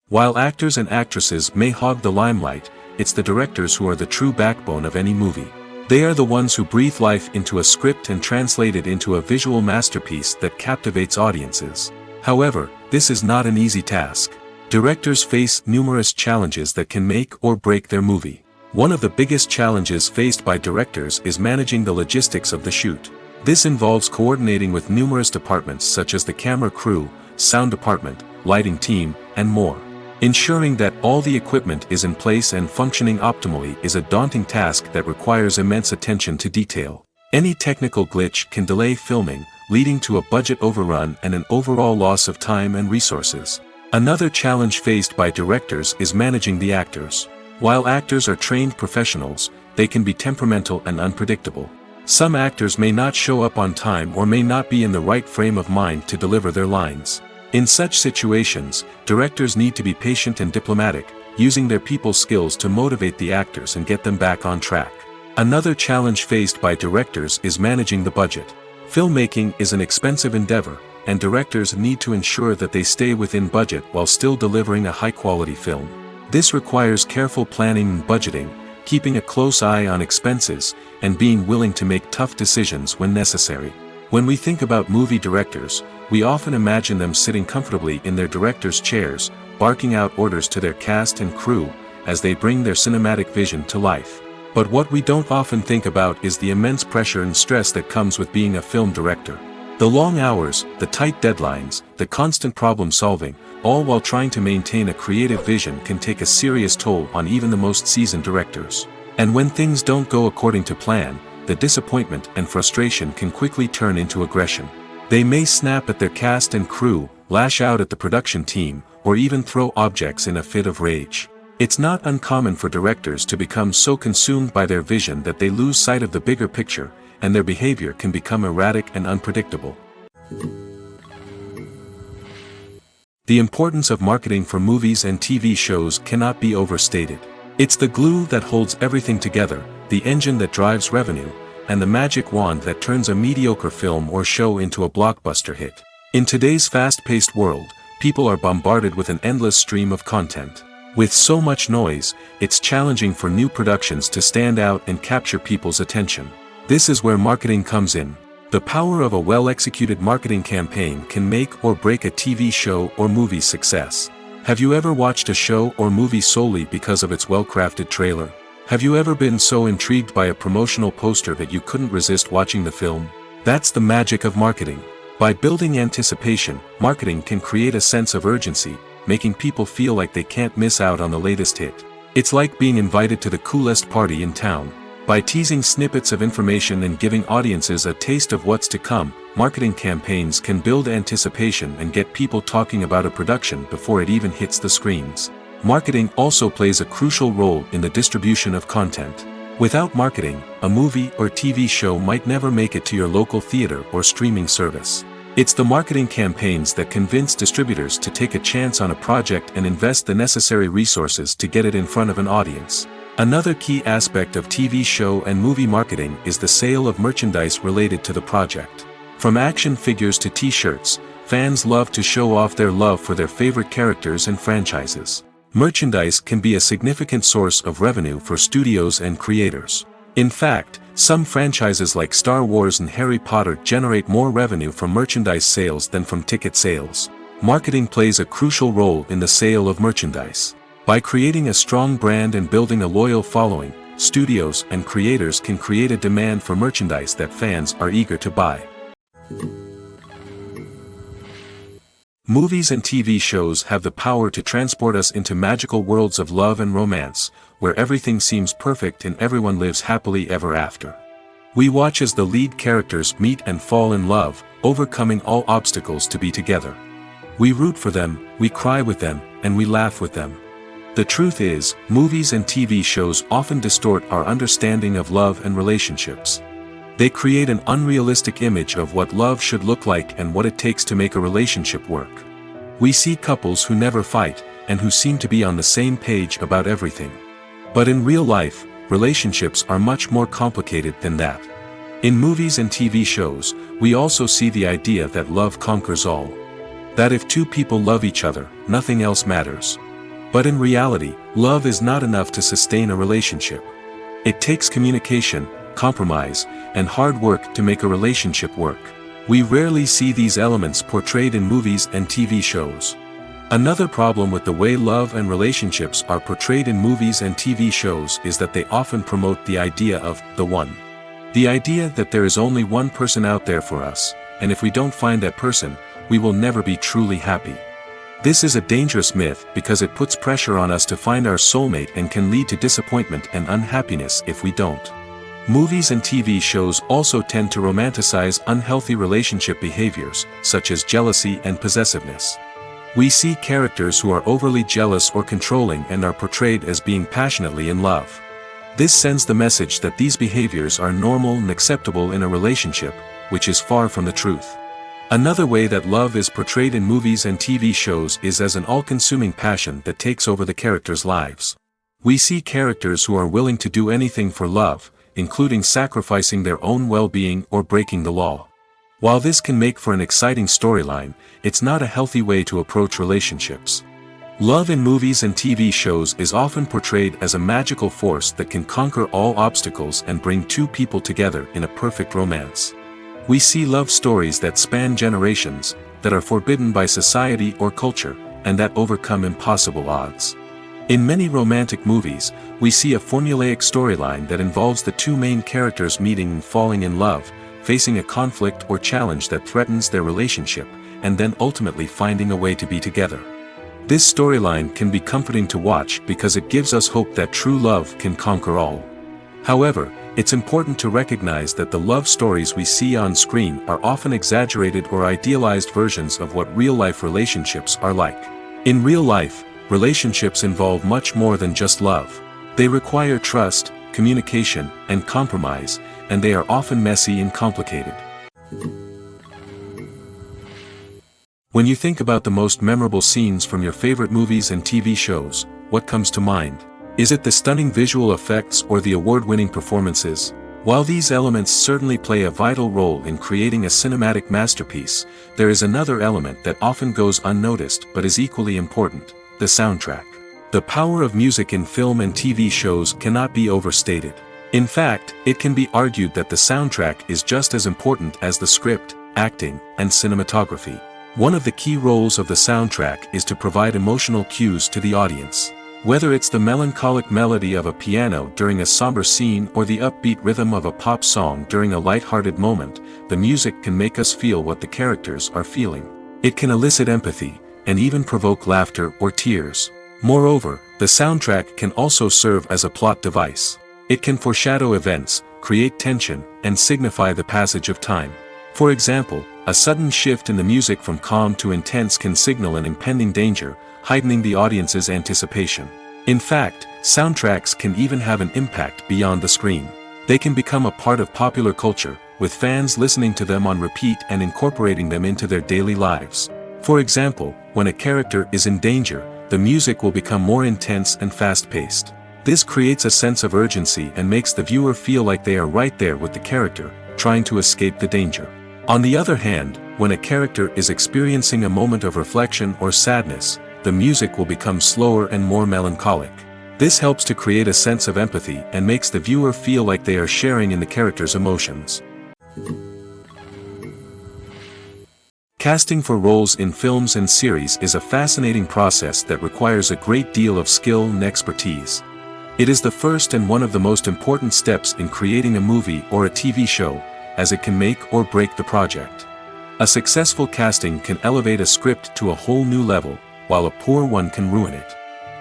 While actors and actresses may hog the limelight, it's the directors who are the true backbone of any movie. They are the ones who breathe life into a script and translate it into a visual masterpiece that captivates audiences. However, this is not an easy task. Directors face numerous challenges that can make or break their movie. One of the biggest challenges faced by directors is managing the logistics of the shoot. This involves coordinating with numerous departments such as the camera crew, sound department, lighting team, and more. Ensuring that all the equipment is in place and functioning optimally is a daunting task that requires immense attention to detail. Any technical glitch can delay filming, leading to a budget overrun and an overall loss of time and resources. Another challenge faced by directors is managing the actors. While actors are trained professionals, they can be temperamental and unpredictable. Some actors may not show up on time or may not be in the right frame of mind to deliver their lines. In such situations, directors need to be patient and diplomatic, using their people skills to motivate the actors and get them back on track. Another challenge faced by directors is managing the budget. Filmmaking is an expensive endeavor, and directors need to ensure that they stay within budget while still delivering a high-quality film. This requires careful planning and budgeting, keeping a close eye on expenses, and being willing to make tough decisions when necessary. When we think about movie directors, we often imagine them sitting comfortably in their director's chairs, barking out orders to their cast and crew, as they bring their cinematic vision to life. But what we don't often think about is the immense pressure and stress that comes with being a film director. The long hours, the tight deadlines, the constant problem solving, all while trying to maintain a creative vision can take a serious toll on even the most seasoned directors. And when things don't go according to plan, the disappointment and frustration can quickly turn into aggression. They may snap at their cast and crew, lash out at the production team, or even throw objects in a fit of rage. It's not uncommon for directors to become so consumed by their vision that they lose sight of the bigger picture, and their behavior can become erratic and unpredictable. The importance of marketing for movies and TV shows cannot be overstated. It's the glue that holds everything together, the engine that drives revenue, and the magic wand that turns a mediocre film or show into a blockbuster hit. In today's fast-paced world, people are bombarded with an endless stream of content. With so much noise, it's challenging for new productions to stand out and capture people's attention. This is where marketing comes in. The power of a well-executed marketing campaign can make or break a TV show or movie's success. Have you ever watched a show or movie solely because of its well-crafted trailer? Have you ever been so intrigued by a promotional poster that you couldn't resist watching the film? That's the magic of marketing. By building anticipation, marketing can create a sense of urgency, making people feel like they can't miss out on the latest hit. It's like being invited to the coolest party in town. By teasing snippets of information and giving audiences a taste of what's to come, marketing campaigns can build anticipation and get people talking about a production before it even hits the screens. Marketing also plays a crucial role in the distribution of content. Without marketing, a movie or TV show might never make it to your local theater or streaming service. It's the marketing campaigns that convince distributors to take a chance on a project and invest the necessary resources to get it in front of an audience. Another key aspect of TV show and movie marketing is the sale of merchandise related to the project. From action figures to t-shirts, fans love to show off their love for their favorite characters and franchises. Merchandise can be a significant source of revenue for studios and creators. In fact, some franchises like Star Wars and Harry Potter generate more revenue from merchandise sales than from ticket sales. Marketing plays a crucial role in the sale of merchandise. By creating a strong brand and building a loyal following, studios and creators can create a demand for merchandise that fans are eager to buy. Movies and TV shows have the power to transport us into magical worlds of love and romance, where everything seems perfect and everyone lives happily ever after. We watch as the lead characters meet and fall in love, overcoming all obstacles to be together. We root for them, we cry with them, and we laugh with them. The truth is, movies and TV shows often distort our understanding of love and relationships. They create an unrealistic image of what love should look like and what it takes to make a relationship work. We see couples who never fight, and who seem to be on the same page about everything. But in real life, relationships are much more complicated than that. In movies and TV shows, we also see the idea that love conquers all. That if two people love each other, nothing else matters. But in reality, love is not enough to sustain a relationship. It takes communication, compromise, and hard work to make a relationship work. We rarely see these elements portrayed in movies and TV shows. Another problem with the way love and relationships are portrayed in movies and TV shows is that they often promote the idea of the one. The idea that there is only one person out there for us, and if we don't find that person, we will never be truly happy. This is a dangerous myth because it puts pressure on us to find our soulmate and can lead to disappointment and unhappiness if we don't. Movies and TV shows also tend to romanticize unhealthy relationship behaviors, such as jealousy and possessiveness. We see characters who are overly jealous or controlling and are portrayed as being passionately in love. This sends the message that these behaviors are normal and acceptable in a relationship, which is far from the truth. Another way that love is portrayed in movies and TV shows is as an all-consuming passion that takes over the characters' lives. We see characters who are willing to do anything for love, including sacrificing their own well-being or breaking the law. While this can make for an exciting storyline, it's not a healthy way to approach relationships. Love in movies and TV shows is often portrayed as a magical force that can conquer all obstacles and bring two people together in a perfect romance. We see love stories that span generations, that are forbidden by society or culture, and that overcome impossible odds. In many romantic movies, we see a formulaic storyline that involves the two main characters meeting and falling in love, facing a conflict or challenge that threatens their relationship, and then ultimately finding a way to be together. This storyline can be comforting to watch because it gives us hope that true love can conquer all. However, it's important to recognize that the love stories we see on screen are often exaggerated or idealized versions of what real-life relationships are like. In real life, relationships involve much more than just love. They require trust, communication, and compromise, and they are often messy and complicated. When you think about the most memorable scenes from your favorite movies and TV shows, what comes to mind? Is it the stunning visual effects or the award-winning performances? While these elements certainly play a vital role in creating a cinematic masterpiece, there is another element that often goes unnoticed but is equally important: the soundtrack. The power of music in film and TV shows cannot be overstated. In fact, it can be argued that the soundtrack is just as important as the script, acting, and cinematography. One of the key roles of the soundtrack is to provide emotional cues to the audience. Whether it's the melancholic melody of a piano during a somber scene or the upbeat rhythm of a pop song during a light-hearted moment, the music can make us feel what the characters are feeling. It can elicit empathy, and even provoke laughter or tears. Moreover, the soundtrack can also serve as a plot device. It can foreshadow events, create tension, and signify the passage of time. For example, a sudden shift in the music from calm to intense can signal an impending danger, heightening the audience's anticipation. In fact, soundtracks can even have an impact beyond the screen. They can become a part of popular culture, with fans listening to them on repeat and incorporating them into their daily lives. For example, when a character is in danger, the music will become more intense and fast-paced. This creates a sense of urgency and makes the viewer feel like they are right there with the character, trying to escape the danger. On the other hand, when a character is experiencing a moment of reflection or sadness, the music will become slower and more melancholic. This helps to create a sense of empathy and makes the viewer feel like they are sharing in the character's emotions. Casting for roles in films and series is a fascinating process that requires a great deal of skill and expertise. It is the first and one of the most important steps in creating a movie or a TV show, as it can make or break the project. A successful casting can elevate a script to a whole new level, while a poor one can ruin it.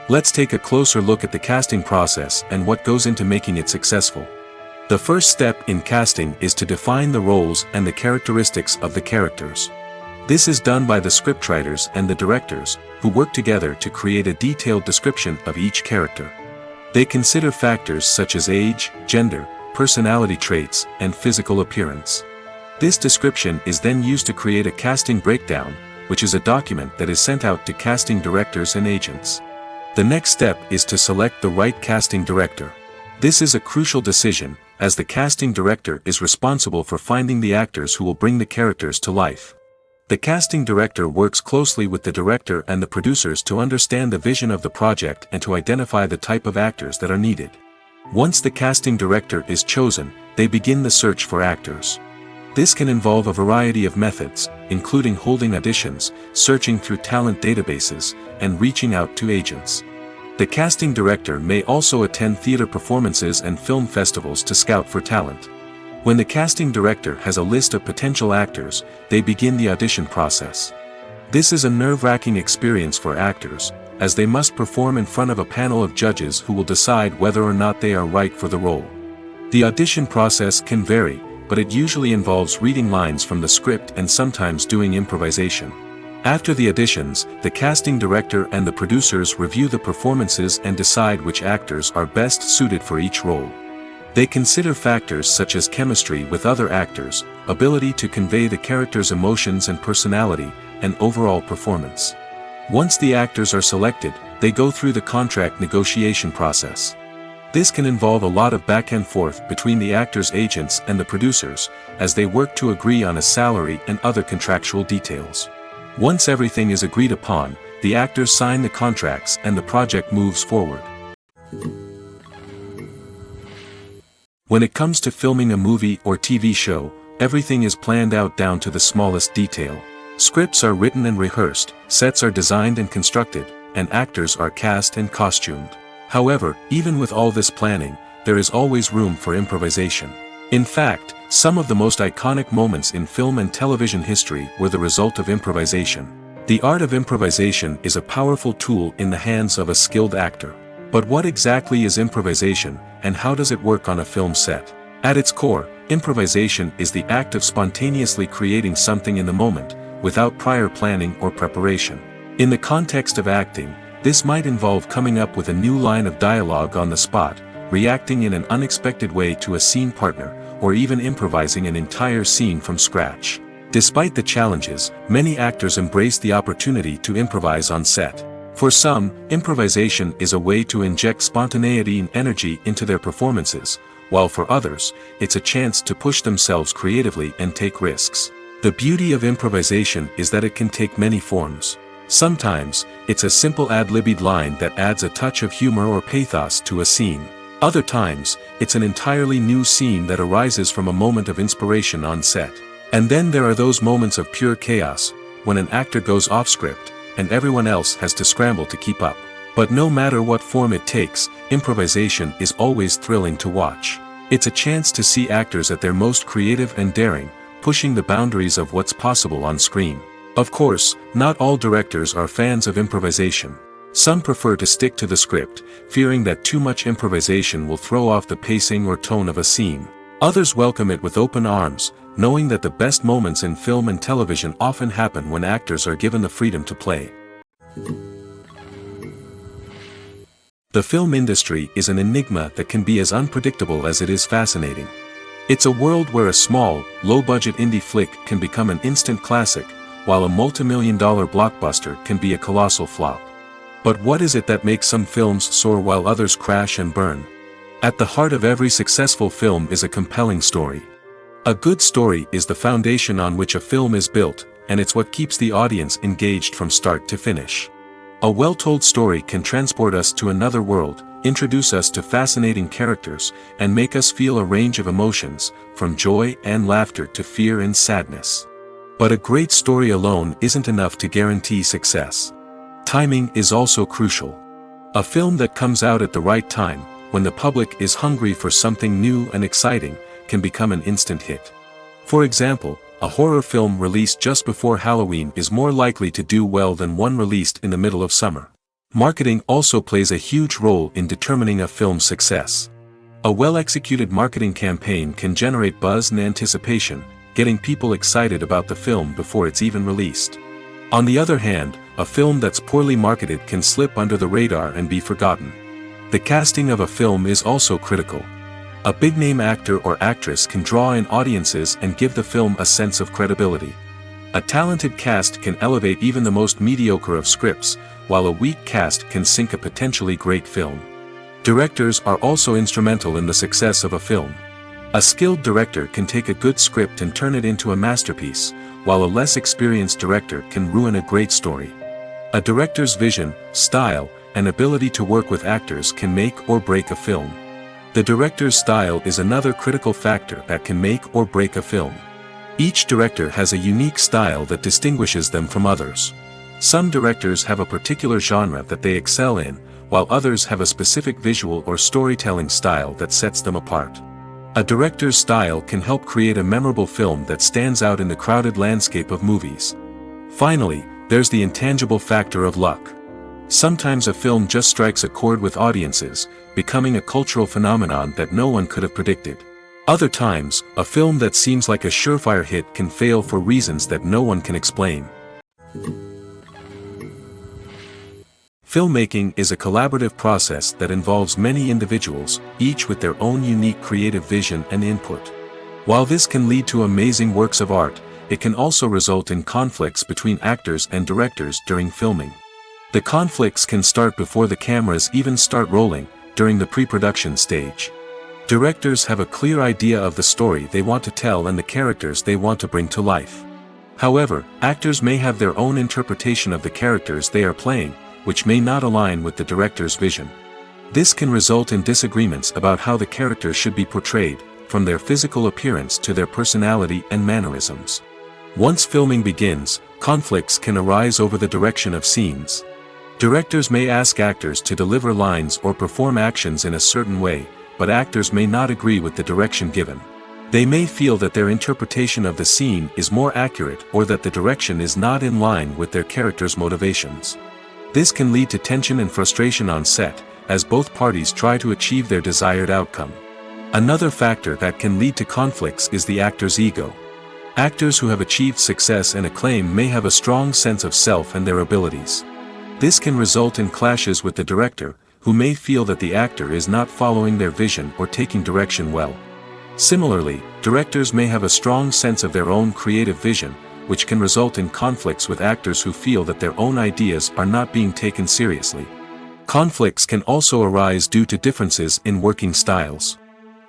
Let's take a closer look at the casting process and what goes into making it successful. The first step in casting is to define the roles and the characteristics of the characters. This is done by the scriptwriters and the directors, who work together to create a detailed description of each character. They consider factors such as age, gender, personality traits, and physical appearance. This description is then used to create a casting breakdown, which is a document that is sent out to casting directors and agents. The next step is to select the right casting director. This is a crucial decision, as the casting director is responsible for finding the actors who will bring the characters to life. The casting director works closely with the director and the producers to understand the vision of the project and to identify the type of actors that are needed. Once the casting director is chosen, they begin the search for actors. This can involve a variety of methods, including holding auditions, searching through talent databases, and reaching out to agents. The casting director may also attend theater performances and film festivals to scout for talent. When the casting director has a list of potential actors, they begin the audition process. This is a nerve-wracking experience for actors, as they must perform in front of a panel of judges who will decide whether or not they are right for the role. The audition process can vary, but it usually involves reading lines from the script and sometimes doing improvisation. After the auditions, the casting director and the producers review the performances and decide which actors are best suited for each role. They consider factors such as chemistry with other actors, ability to convey the character's emotions and personality, and overall performance. Once the actors are selected, they go through the contract negotiation process. This can involve a lot of back and forth between the actors' agents and the producers, as they work to agree on a salary and other contractual details. Once everything is agreed upon, the actors sign the contracts and the project moves forward. When it comes to filming a movie or TV show, everything is planned out down to the smallest detail. Scripts are written and rehearsed, sets are designed and constructed, and actors are cast and costumed. However, even with all this planning, there is always room for improvisation. In fact, some of the most iconic moments in film and television history were the result of improvisation. The art of improvisation is a powerful tool in the hands of a skilled actor. But what exactly is improvisation, and how does it work on a film set? At its core, improvisation is the act of spontaneously creating something in the moment, without prior planning or preparation. In the context of acting, this might involve coming up with a new line of dialogue on the spot, reacting in an unexpected way to a scene partner, or even improvising an entire scene from scratch. Despite the challenges, many actors embrace the opportunity to improvise on set. For some, improvisation is a way to inject spontaneity and energy into their performances, while for others, it's a chance to push themselves creatively and take risks. The beauty of improvisation is that it can take many forms. Sometimes, it's a simple ad-libbed line that adds a touch of humor or pathos to a scene. Other times, it's an entirely new scene that arises from a moment of inspiration on set. And then there are those moments of pure chaos, when an actor goes off script, and everyone else has to scramble to keep up. But no matter what form it takes, improvisation is always thrilling to watch. It's a chance to see actors at their most creative and daring, pushing the boundaries of what's possible on screen. Of course, not all directors are fans of improvisation. Some prefer to stick to the script, fearing that too much improvisation will throw off the pacing or tone of a scene. Others welcome it with open arms, knowing that the best moments in film and television often happen when actors are given the freedom to play. The film industry is an enigma that can be as unpredictable as it is fascinating. It's a world where a small, low-budget indie flick can become an instant classic, while a multi-million-dollar blockbuster can be a colossal flop. But what is it that makes some films soar while others crash and burn? At the heart of every successful film is a compelling story. A good story is the foundation on which a film is built, and it's what keeps the audience engaged from start to finish. A well-told story can transport us to another world, introduce us to fascinating characters, and make us feel a range of emotions, from joy and laughter to fear and sadness. But a great story alone isn't enough to guarantee success. Timing is also crucial. A film that comes out at the right time, when the public is hungry for something new and exciting, can become an instant hit. For example, a horror film released just before Halloween is more likely to do well than one released in the middle of summer. Marketing also plays a huge role in determining a film's success. A well-executed marketing campaign can generate buzz and anticipation, getting people excited about the film before it's even released. On the other hand, a film that's poorly marketed can slip under the radar and be forgotten. The casting of a film is also critical. A big-name actor or actress can draw in audiences and give the film a sense of credibility. A talented cast can elevate even the most mediocre of scripts, while a weak cast can sink a potentially great film. Directors are also instrumental in the success of a film. A skilled director can take a good script and turn it into a masterpiece, while a less experienced director can ruin a great story. A director's vision, style, and ability to work with actors can make or break a film. The director's style is another critical factor that can make or break a film. Each director has a unique style that distinguishes them from others. Some directors have a particular genre that they excel in, while others have a specific visual or storytelling style that sets them apart. A director's style can help create a memorable film that stands out in the crowded landscape of movies. Finally, there's the intangible factor of luck. Sometimes a film just strikes a chord with audiences, becoming a cultural phenomenon that no one could have predicted. Other times, a film that seems like a surefire hit can fail for reasons that no one can explain. Filmmaking is a collaborative process that involves many individuals, each with their own unique creative vision and input. While this can lead to amazing works of art, it can also result in conflicts between actors and directors during filming. The conflicts can start before the cameras even start rolling, during the pre-production stage. Directors have a clear idea of the story they want to tell and the characters they want to bring to life. However, actors may have their own interpretation of the characters they are playing, which may not align with the director's vision. This can result in disagreements about how the characters should be portrayed, from their physical appearance to their personality and mannerisms. Once filming begins, conflicts can arise over the direction of scenes. Directors may ask actors to deliver lines or perform actions in a certain way, but actors may not agree with the direction given. They may feel that their interpretation of the scene is more accurate or that the direction is not in line with their character's motivations. This can lead to tension and frustration on set, as both parties try to achieve their desired outcome. Another factor that can lead to conflicts is the actor's ego. Actors who have achieved success and acclaim may have a strong sense of self and their abilities. This can result in clashes with the director, who may feel that the actor is not following their vision or taking direction well. Similarly, directors may have a strong sense of their own creative vision, which can result in conflicts with actors who feel that their own ideas are not being taken seriously. Conflicts can also arise due to differences in working styles.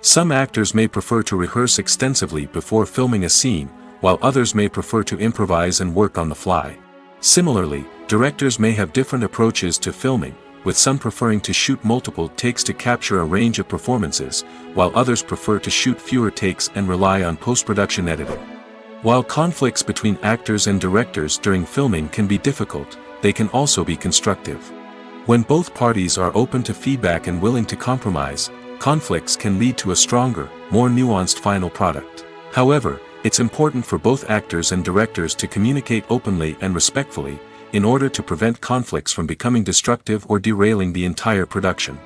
Some actors may prefer to rehearse extensively before filming a scene, while others may prefer to improvise and work on the fly. Similarly, directors may have different approaches to filming, with some preferring to shoot multiple takes to capture a range of performances, while others prefer to shoot fewer takes and rely on post-production editing. While conflicts between actors and directors during filming can be difficult, they can also be constructive. When both parties are open to feedback and willing to compromise, conflicts can lead to a stronger, more nuanced final product. However, it's important for both actors and directors to communicate openly and respectfully, in order to prevent conflicts from becoming destructive or derailing the entire production.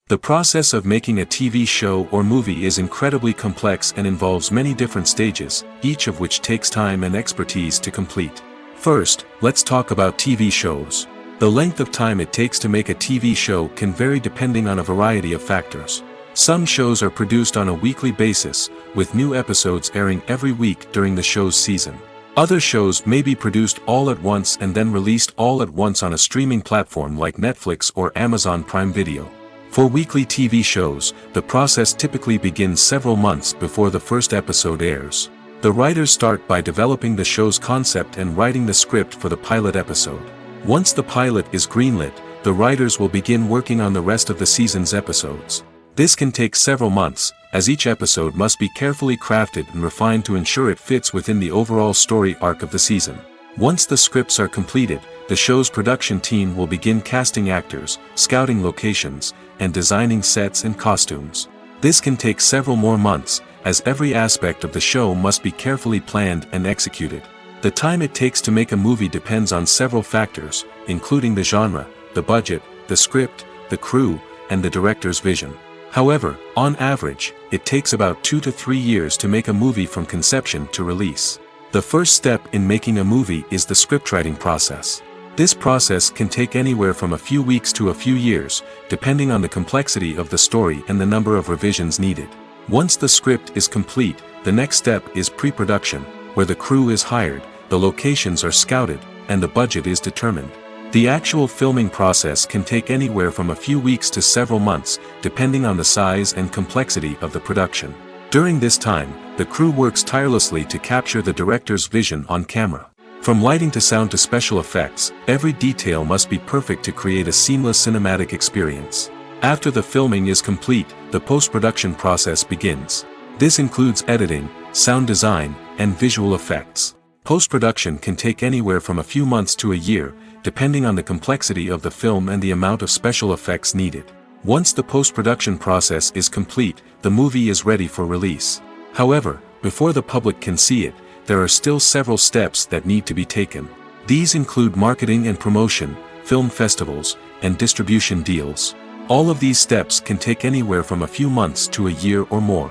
The process of making a TV show or movie is incredibly complex and involves many different stages, each of which takes time and expertise to complete. First, let's talk about TV shows. The length of time it takes to make a TV show can vary depending on a variety of factors. Some shows are produced on a weekly basis, with new episodes airing every week during the show's season. Other shows may be produced all at once and then released all at once on a streaming platform like Netflix or Amazon Prime Video. For weekly TV shows, the process typically begins several months before the first episode airs. The writers start by developing the show's concept and writing the script for the pilot episode. Once the pilot is greenlit, the writers will begin working on the rest of the season's episodes. This can take several months, as each episode must be carefully crafted and refined to ensure it fits within the overall story arc of the season. Once the scripts are completed, the show's production team will begin casting actors, scouting locations, and designing sets and costumes. This can take several more months, as every aspect of the show must be carefully planned and executed. The time it takes to make a movie depends on several factors, including the genre, the budget, the script, the crew, and the director's vision. However, on average, it takes about 2 to 3 years to make a movie from conception to release. The first step in making a movie is the scriptwriting process. This process can take anywhere from a few weeks to a few years, depending on the complexity of the story and the number of revisions needed. Once the script is complete, the next step is pre-production, where the crew is hired, the locations are scouted, and the budget is determined. The actual filming process can take anywhere from a few weeks to several months, depending on the size and complexity of the production. During this time, the crew works tirelessly to capture the director's vision on camera. From lighting to sound to special effects, every detail must be perfect to create a seamless cinematic experience. After the filming is complete, the post-production process begins. This includes editing, sound design, and visual effects. Post-production can take anywhere from a few months to a year, depending on the complexity of the film and the amount of special effects needed. Once the post-production process is complete, the movie is ready for release. However, before the public can see it, there are still several steps that need to be taken. These include marketing and promotion, film festivals, and distribution deals. All of these steps can take anywhere from a few months to a year or more.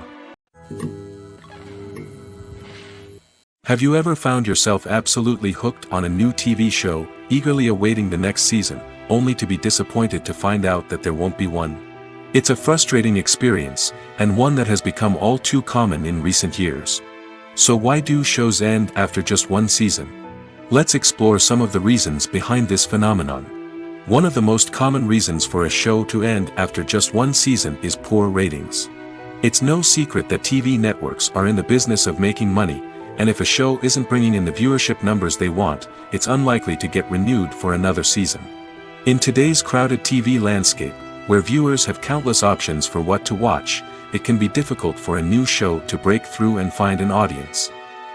Have you ever found yourself absolutely hooked on a new TV show, eagerly awaiting the next season, only to be disappointed to find out that there won't be one? It's a frustrating experience, and one that has become all too common in recent years. So why do shows end after just one season? Let's explore some of the reasons behind this phenomenon. One of the most common reasons for a show to end after just one season is poor ratings. It's no secret that TV networks are in the business of making money, and if a show isn't bringing in the viewership numbers they want, it's unlikely to get renewed for another season. In today's crowded TV landscape, where viewers have countless options for what to watch, it can be difficult for a new show to break through and find an audience.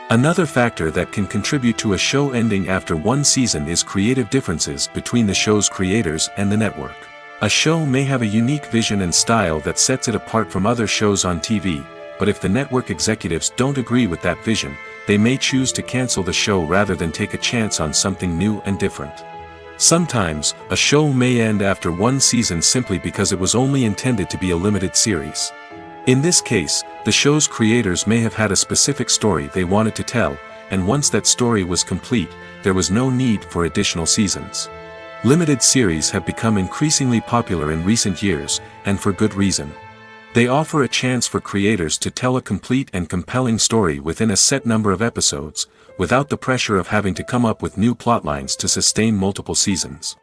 Another factor that can contribute to a show ending after one season is creative differences between the show's creators and the network. A show may have a unique vision and style that sets it apart from other shows on TV, but if the network executives don't agree with that vision, they may choose to cancel the show rather than take a chance on something new and different. Sometimes, a show may end after one season simply because it was only intended to be a limited series. In this case, the show's creators may have had a specific story they wanted to tell, and once that story was complete, there was no need for additional seasons. Limited series have become increasingly popular in recent years, and for good reason. They offer a chance for creators to tell a complete and compelling story within a set number of episodes, without the pressure of having to come up with new plotlines to sustain multiple seasons.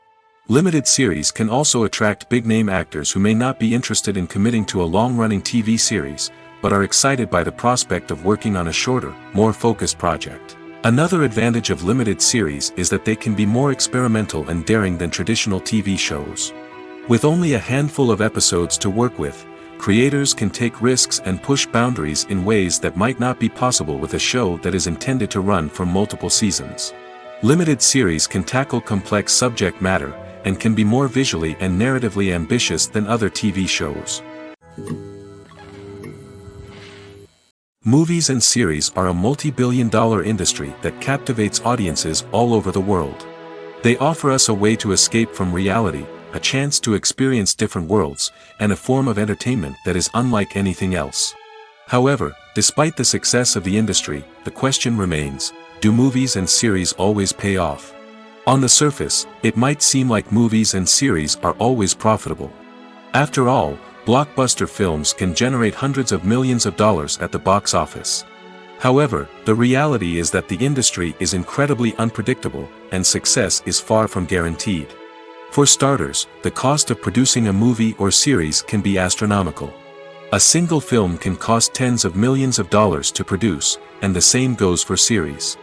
Limited series can also attract big-name actors who may not be interested in committing to a long-running TV series, but are excited by the prospect of working on a shorter, more focused project. Another advantage of limited series is that they can be more experimental and daring than traditional TV shows. With only a handful of episodes to work with, creators can take risks and push boundaries in ways that might not be possible with a show that is intended to run for multiple seasons. Limited series can tackle complex subject matter, and can be more visually and narratively ambitious than other TV shows. Movies and series are a multi-billion-dollar industry that captivates audiences all over the world. They offer us a way to escape from reality, a chance to experience different worlds, and a form of entertainment that is unlike anything else. However, despite the success of the industry, the question remains, do movies and series always pay off? On the surface, it might seem like movies and series are always profitable. After all, blockbuster films can generate hundreds of millions of dollars at the box office. However, the reality is that the industry is incredibly unpredictable, and success is far from guaranteed. For starters, the cost of producing a movie or series can be astronomical. A single film can cost tens of millions of dollars to produce, and the same goes for series.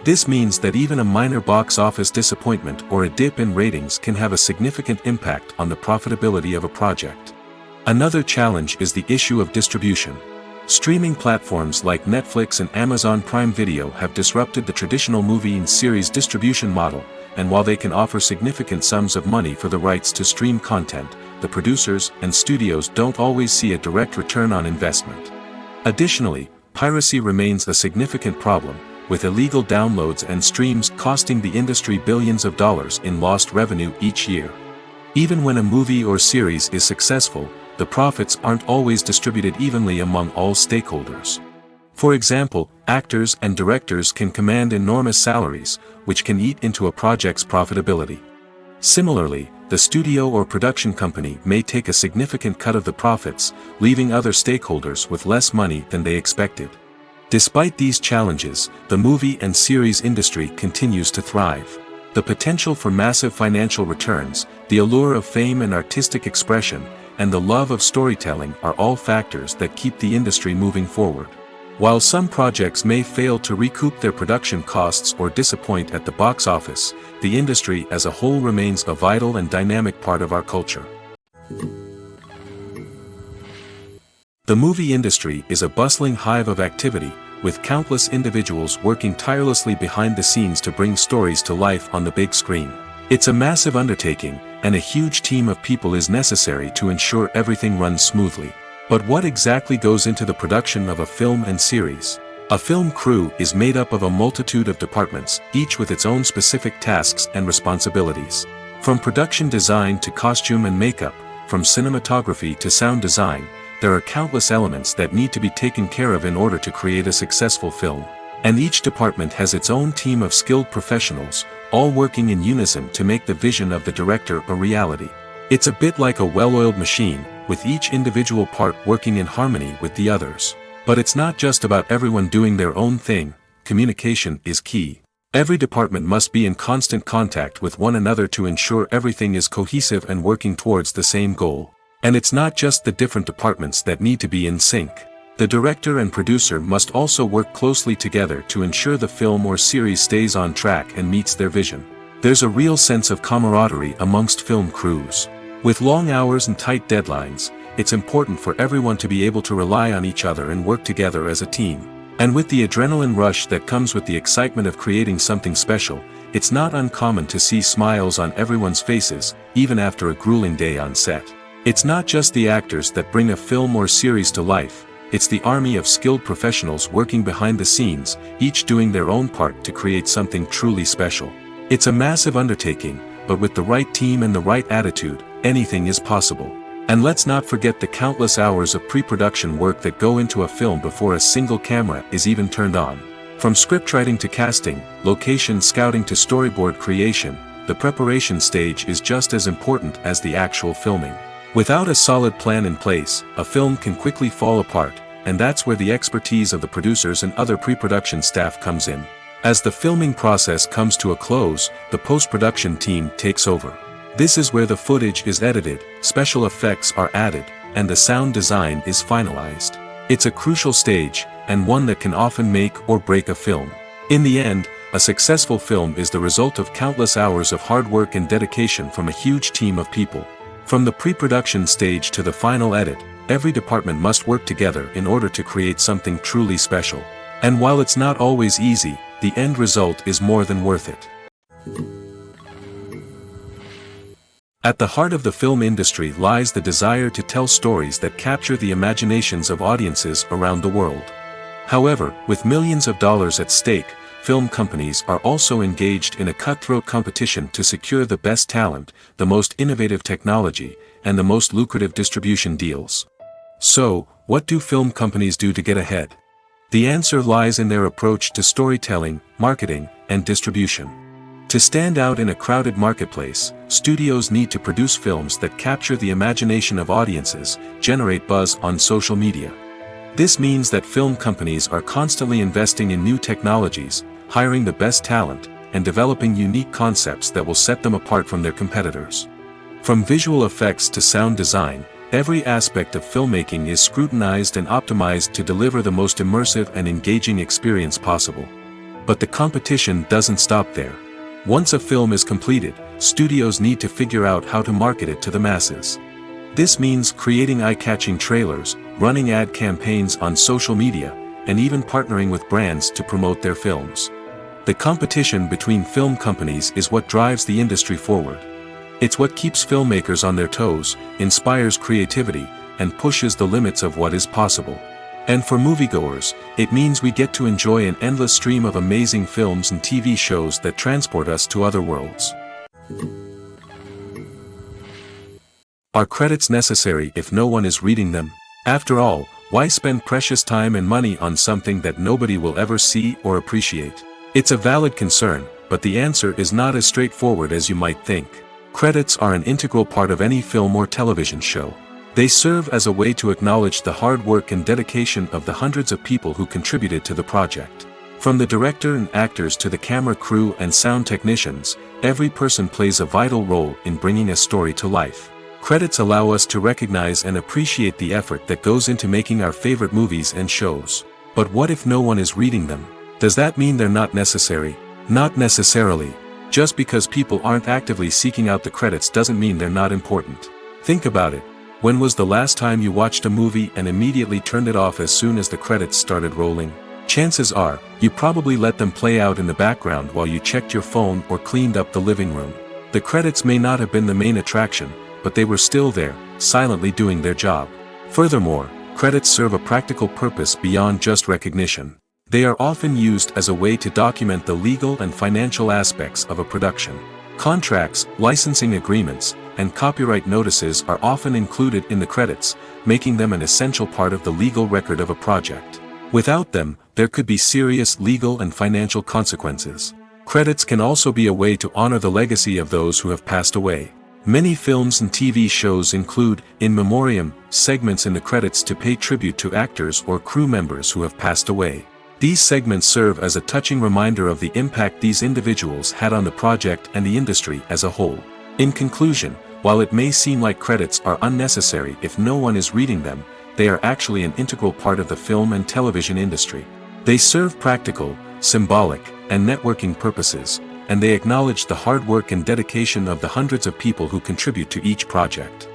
This means that even a minor box office disappointment or a dip in ratings can have a significant impact on the profitability of a project. Another challenge is the issue of distribution. Streaming platforms like Netflix and Amazon Prime Video have disrupted the traditional movie and series distribution model, and while they can offer significant sums of money for the rights to stream content, the producers and studios don't always see a direct return on investment. Additionally, piracy remains a significant problem, with illegal downloads and streams costing the industry billions of dollars in lost revenue each year. Even when a movie or series is successful, the profits aren't always distributed evenly among all stakeholders. For example, actors and directors can command enormous salaries, which can eat into a project's profitability. Similarly, the studio or production company may take a significant cut of the profits, leaving other stakeholders with less money than they expected. Despite these challenges, the movie and series industry continues to thrive. The potential for massive financial returns, the allure of fame and artistic expression, and the love of storytelling are all factors that keep the industry moving forward. While some projects may fail to recoup their production costs or disappoint at the box office, the industry as a whole remains a vital and dynamic part of our culture. The movie industry is a bustling hive of activity, with countless individuals working tirelessly behind the scenes to bring stories to life on the big screen. It's a massive undertaking, and a huge team of people is necessary to ensure everything runs smoothly. But what exactly goes into the production of a film and series? A film crew is made up of a multitude of departments, each with its own specific tasks and responsibilities. From production design to costume and makeup, from cinematography to sound design, there are countless elements that need to be taken care of in order to create a successful film. And each department has its own team of skilled professionals, all working in unison to make the vision of the director a reality. It's a bit like a well-oiled machine, with each individual part working in harmony with the others. But it's not just about everyone doing their own thing, communication is key. Every department must be in constant contact with one another to ensure everything is cohesive and working towards the same goal. And it's not just the different departments that need to be in sync. The director and producer must also work closely together to ensure the film or series stays on track and meets their vision. There's a real sense of camaraderie amongst film crews. With long hours and tight deadlines, it's important for everyone to be able to rely on each other and work together as a team. And with the adrenaline rush that comes with the excitement of creating something special, it's not uncommon to see smiles on everyone's faces, even after a grueling day on set. It's not just the actors that bring a film or series to life, it's the army of skilled professionals working behind the scenes, each doing their own part to create something truly special. It's a massive undertaking, but with the right team and the right attitude, anything is possible. And let's not forget the countless hours of pre-production work that go into a film before a single camera is even turned on. From scriptwriting to casting, location scouting to storyboard creation, the preparation stage is just as important as the actual filming. Without a solid plan in place, a film can quickly fall apart, and that's where the expertise of the producers and other pre-production staff comes in. As the filming process comes to a close, the post-production team takes over. This is where the footage is edited, special effects are added, and the sound design is finalized. It's a crucial stage, and one that can often make or break a film. In the end, a successful film is the result of countless hours of hard work and dedication from a huge team of people. From the pre-production stage to the final edit, every department must work together in order to create something truly special. And while it's not always easy, the end result is more than worth it. At the heart of the film industry lies the desire to tell stories that capture the imaginations of audiences around the world. However, with millions of dollars at stake, film companies are also engaged in a cutthroat competition to secure the best talent, the most innovative technology, and the most lucrative distribution deals. So, what do film companies do to get ahead? The answer lies in their approach to storytelling, marketing, and distribution. To stand out in a crowded marketplace, studios need to produce films that capture the imagination of audiences, generate buzz on social media. This means that film companies are constantly investing in new technologies, hiring the best talent, and developing unique concepts that will set them apart from their competitors. From visual effects to sound design, every aspect of filmmaking is scrutinized and optimized to deliver the most immersive and engaging experience possible. But the competition doesn't stop there. Once a film is completed, studios need to figure out how to market it to the masses. This means creating eye-catching trailers, running ad campaigns on social media, and even partnering with brands to promote their films. The competition between film companies is what drives the industry forward. It's what keeps filmmakers on their toes, inspires creativity, and pushes the limits of what is possible. And for moviegoers, it means we get to enjoy an endless stream of amazing films and TV shows that transport us to other worlds. Are credits necessary if no one is reading them? After all, why spend precious time and money on something that nobody will ever see or appreciate? It's a valid concern, but the answer is not as straightforward as you might think. Credits are an integral part of any film or television show. They serve as a way to acknowledge the hard work and dedication of the hundreds of people who contributed to the project. From the director and actors to the camera crew and sound technicians, every person plays a vital role in bringing a story to life. Credits allow us to recognize and appreciate the effort that goes into making our favorite movies and shows. But what if no one is reading them? Does that mean they're not necessary? Not necessarily. Just because people aren't actively seeking out the credits doesn't mean they're not important. Think about it. When was the last time you watched a movie and immediately turned it off as soon as the credits started rolling? Chances are, you probably let them play out in the background while you checked your phone or cleaned up the living room. The credits may not have been the main attraction, but they were still there, silently doing their job. Furthermore, credits serve a practical purpose beyond just recognition. They are often used as a way to document the legal and financial aspects of a production. Contracts, licensing agreements, and copyright notices are often included in the credits, making them an essential part of the legal record of a project. Without them, there could be serious legal and financial consequences. Credits can also be a way to honor the legacy of those who have passed away. Many films and TV shows include, in memoriam, segments in the credits to pay tribute to actors or crew members who have passed away. These segments serve as a touching reminder of the impact these individuals had on the project and the industry as a whole. In conclusion, While it may seem like credits are unnecessary if no one is reading them, they are actually an integral part of the film and television industry. They serve practical, symbolic, and networking purposes, and they acknowledge the hard work and dedication of the hundreds of people who contribute to each project.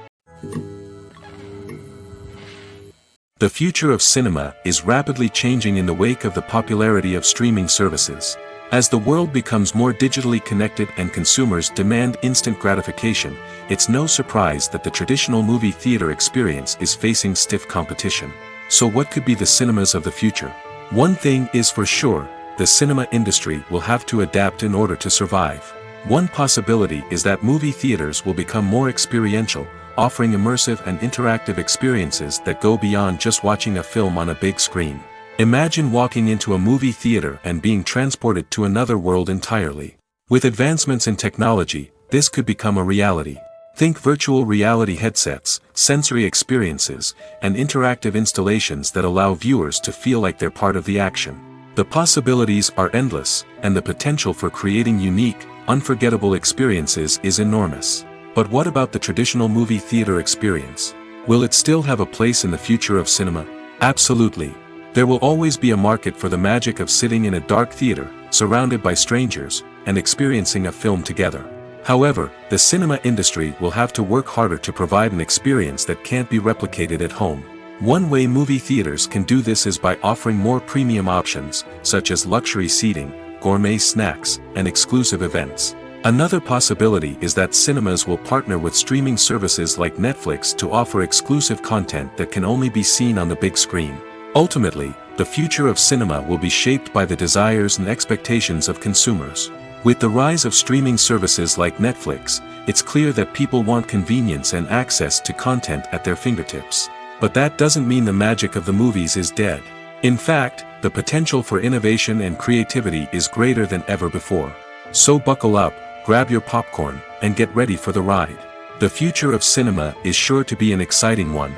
The future of cinema is rapidly changing in the wake of the popularity of streaming services. As the world becomes more digitally connected and consumers demand instant gratification, it's no surprise that the traditional movie theater experience is facing stiff competition. So what could be the cinemas of the future? One thing is for sure, the cinema industry will have to adapt in order to survive. One possibility is that movie theaters will become more experiential, offering immersive and interactive experiences that go beyond just watching a film on a big screen. Imagine walking into a movie theater and being transported to another world entirely. With advancements in technology, this could become a reality. Think virtual reality headsets, sensory experiences, and interactive installations that allow viewers to feel like they're part of the action. The possibilities are endless, and the potential for creating unique, unforgettable experiences is enormous. But what about the traditional movie theater experience? Will it still have a place in the future of cinema? Absolutely. There will always be a market for the magic of sitting in a dark theater, surrounded by strangers, and experiencing a film together. However, the cinema industry will have to work harder to provide an experience that can't be replicated at home. One way movie theaters can do this is by offering more premium options, such as luxury seating, gourmet snacks, and exclusive events. Another possibility is that cinemas will partner with streaming services like Netflix to offer exclusive content that can only be seen on the big screen. Ultimately, the future of cinema will be shaped by the desires and expectations of consumers. With the rise of streaming services like Netflix, it's clear that people want convenience and access to content at their fingertips. But that doesn't mean the magic of the movies is dead. In fact, the potential for innovation and creativity is greater than ever before. So buckle up, grab your popcorn, and get ready for the ride. The future of cinema is sure to be an exciting one.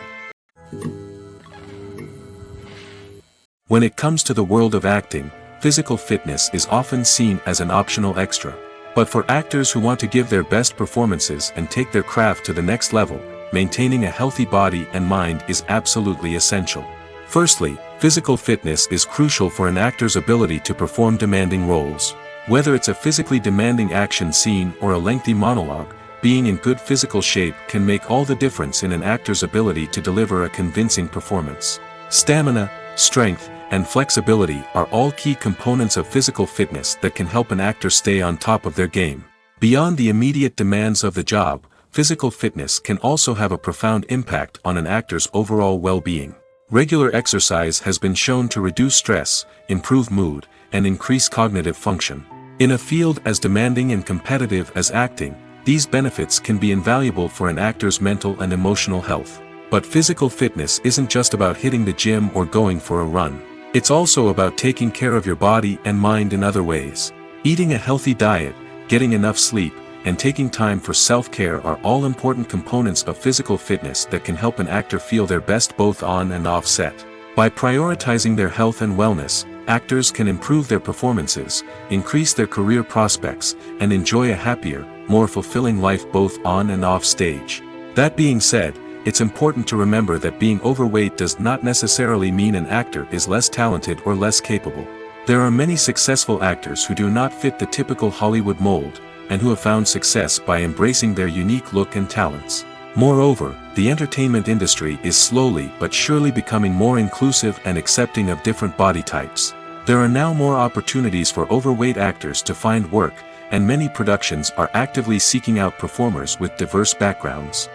When it comes to the world of acting, physical fitness is often seen as an optional extra. But for actors who want to give their best performances and take their craft to the next level, maintaining a healthy body and mind is absolutely essential. Firstly, physical fitness is crucial for an actor's ability to perform demanding roles. Whether it's a physically demanding action scene or a lengthy monologue, being in good physical shape can make all the difference in an actor's ability to deliver a convincing performance. Stamina, strength, and flexibility are all key components of physical fitness that can help an actor stay on top of their game. Beyond the immediate demands of the job, physical fitness can also have a profound impact on an actor's overall well-being. Regular exercise has been shown to reduce stress, improve mood, and increase cognitive function. In a field as demanding and competitive as acting, these benefits can be invaluable for an actor's mental and emotional health. But physical fitness isn't just about hitting the gym or going for a run. It's also about taking care of your body and mind in other ways. Eating a healthy diet, getting enough sleep, and taking time for self-care are all important components of physical fitness that can help an actor feel their best both on and off set. By prioritizing their health and wellness, actors can improve their performances, increase their career prospects, and enjoy a happier, more fulfilling life both on and off stage. That being said, it's important to remember that being overweight does not necessarily mean an actor is less talented or less capable. There are many successful actors who do not fit the typical Hollywood mold, and who have found success by embracing their unique look and talents. Moreover, the entertainment industry is slowly but surely becoming more inclusive and accepting of different body types. There are now more opportunities for overweight actors to find work, and many productions are actively seeking out performers with diverse backgrounds.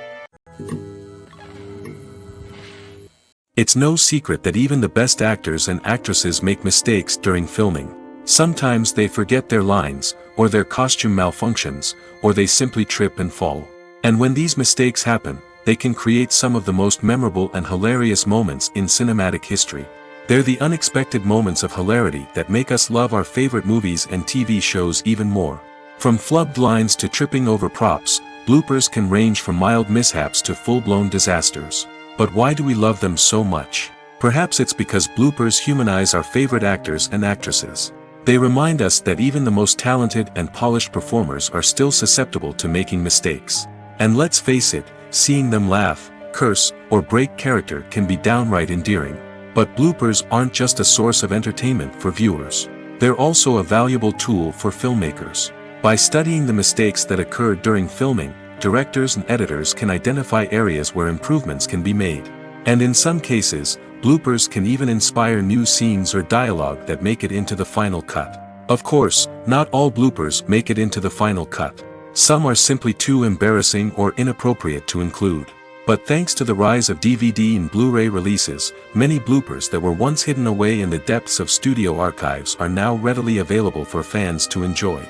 It's no secret that even the best actors and actresses make mistakes during filming. Sometimes they forget their lines, or their costume malfunctions, or they simply trip and fall. And when these mistakes happen, they can create some of the most memorable and hilarious moments in cinematic history. They're the unexpected moments of hilarity that make us love our favorite movies and TV shows even more. From flubbed lines to tripping over props, bloopers can range from mild mishaps to full-blown disasters. But why do we love them so much? Perhaps it's because bloopers humanize our favorite actors and actresses. They remind us that even the most talented and polished performers are still susceptible to making mistakes. And let's face it, seeing them laugh, curse, or break character can be downright endearing. But bloopers aren't just a source of entertainment for viewers. They're also a valuable tool for filmmakers. By studying the mistakes that occurred during filming, directors and editors can identify areas where improvements can be made. And in some cases, bloopers can even inspire new scenes or dialogue that make it into the final cut. Of course, not all bloopers make it into the final cut. Some are simply too embarrassing or inappropriate to include. But thanks to the rise of DVD and Blu-ray releases, many bloopers that were once hidden away in the depths of studio archives are now readily available for fans to enjoy.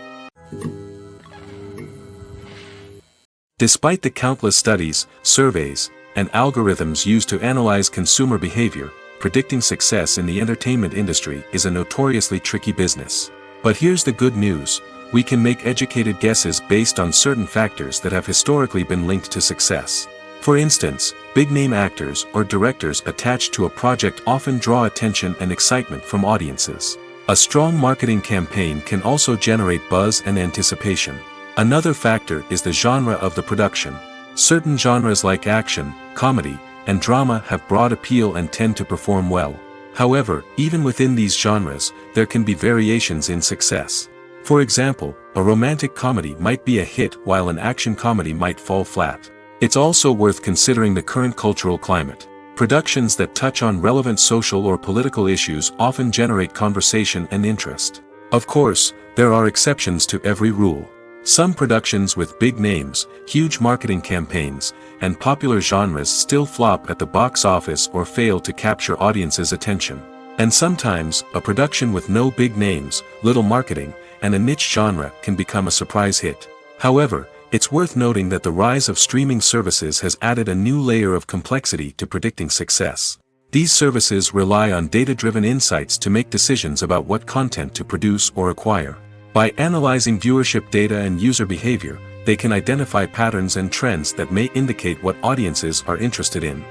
Despite the countless studies, surveys, and algorithms used to analyze consumer behavior, predicting success in the entertainment industry is a notoriously tricky business. But here's the good news: we can make educated guesses based on certain factors that have historically been linked to success. For instance, big-name actors or directors attached to a project often draw attention and excitement from audiences. A strong marketing campaign can also generate buzz and anticipation. Another factor is the genre of the production. Certain genres like action, comedy, and drama have broad appeal and tend to perform well. However, even within these genres, there can be variations in success. For example, a romantic comedy might be a hit while an action comedy might fall flat. It's also worth considering the current cultural climate. Productions that touch on relevant social or political issues often generate conversation and interest. Of course, there are exceptions to every rule. Some productions with big names, huge marketing campaigns, and popular genres still flop at the box office or fail to capture audiences' attention. And sometimes, a production with no big names, little marketing, and a niche genre can become a surprise hit. However, it's worth noting that the rise of streaming services has added a new layer of complexity to predicting success. These services rely on data-driven insights to make decisions about what content to produce or acquire. By analyzing viewership data and user behavior, they can identify patterns and trends that may indicate what audiences are interested in.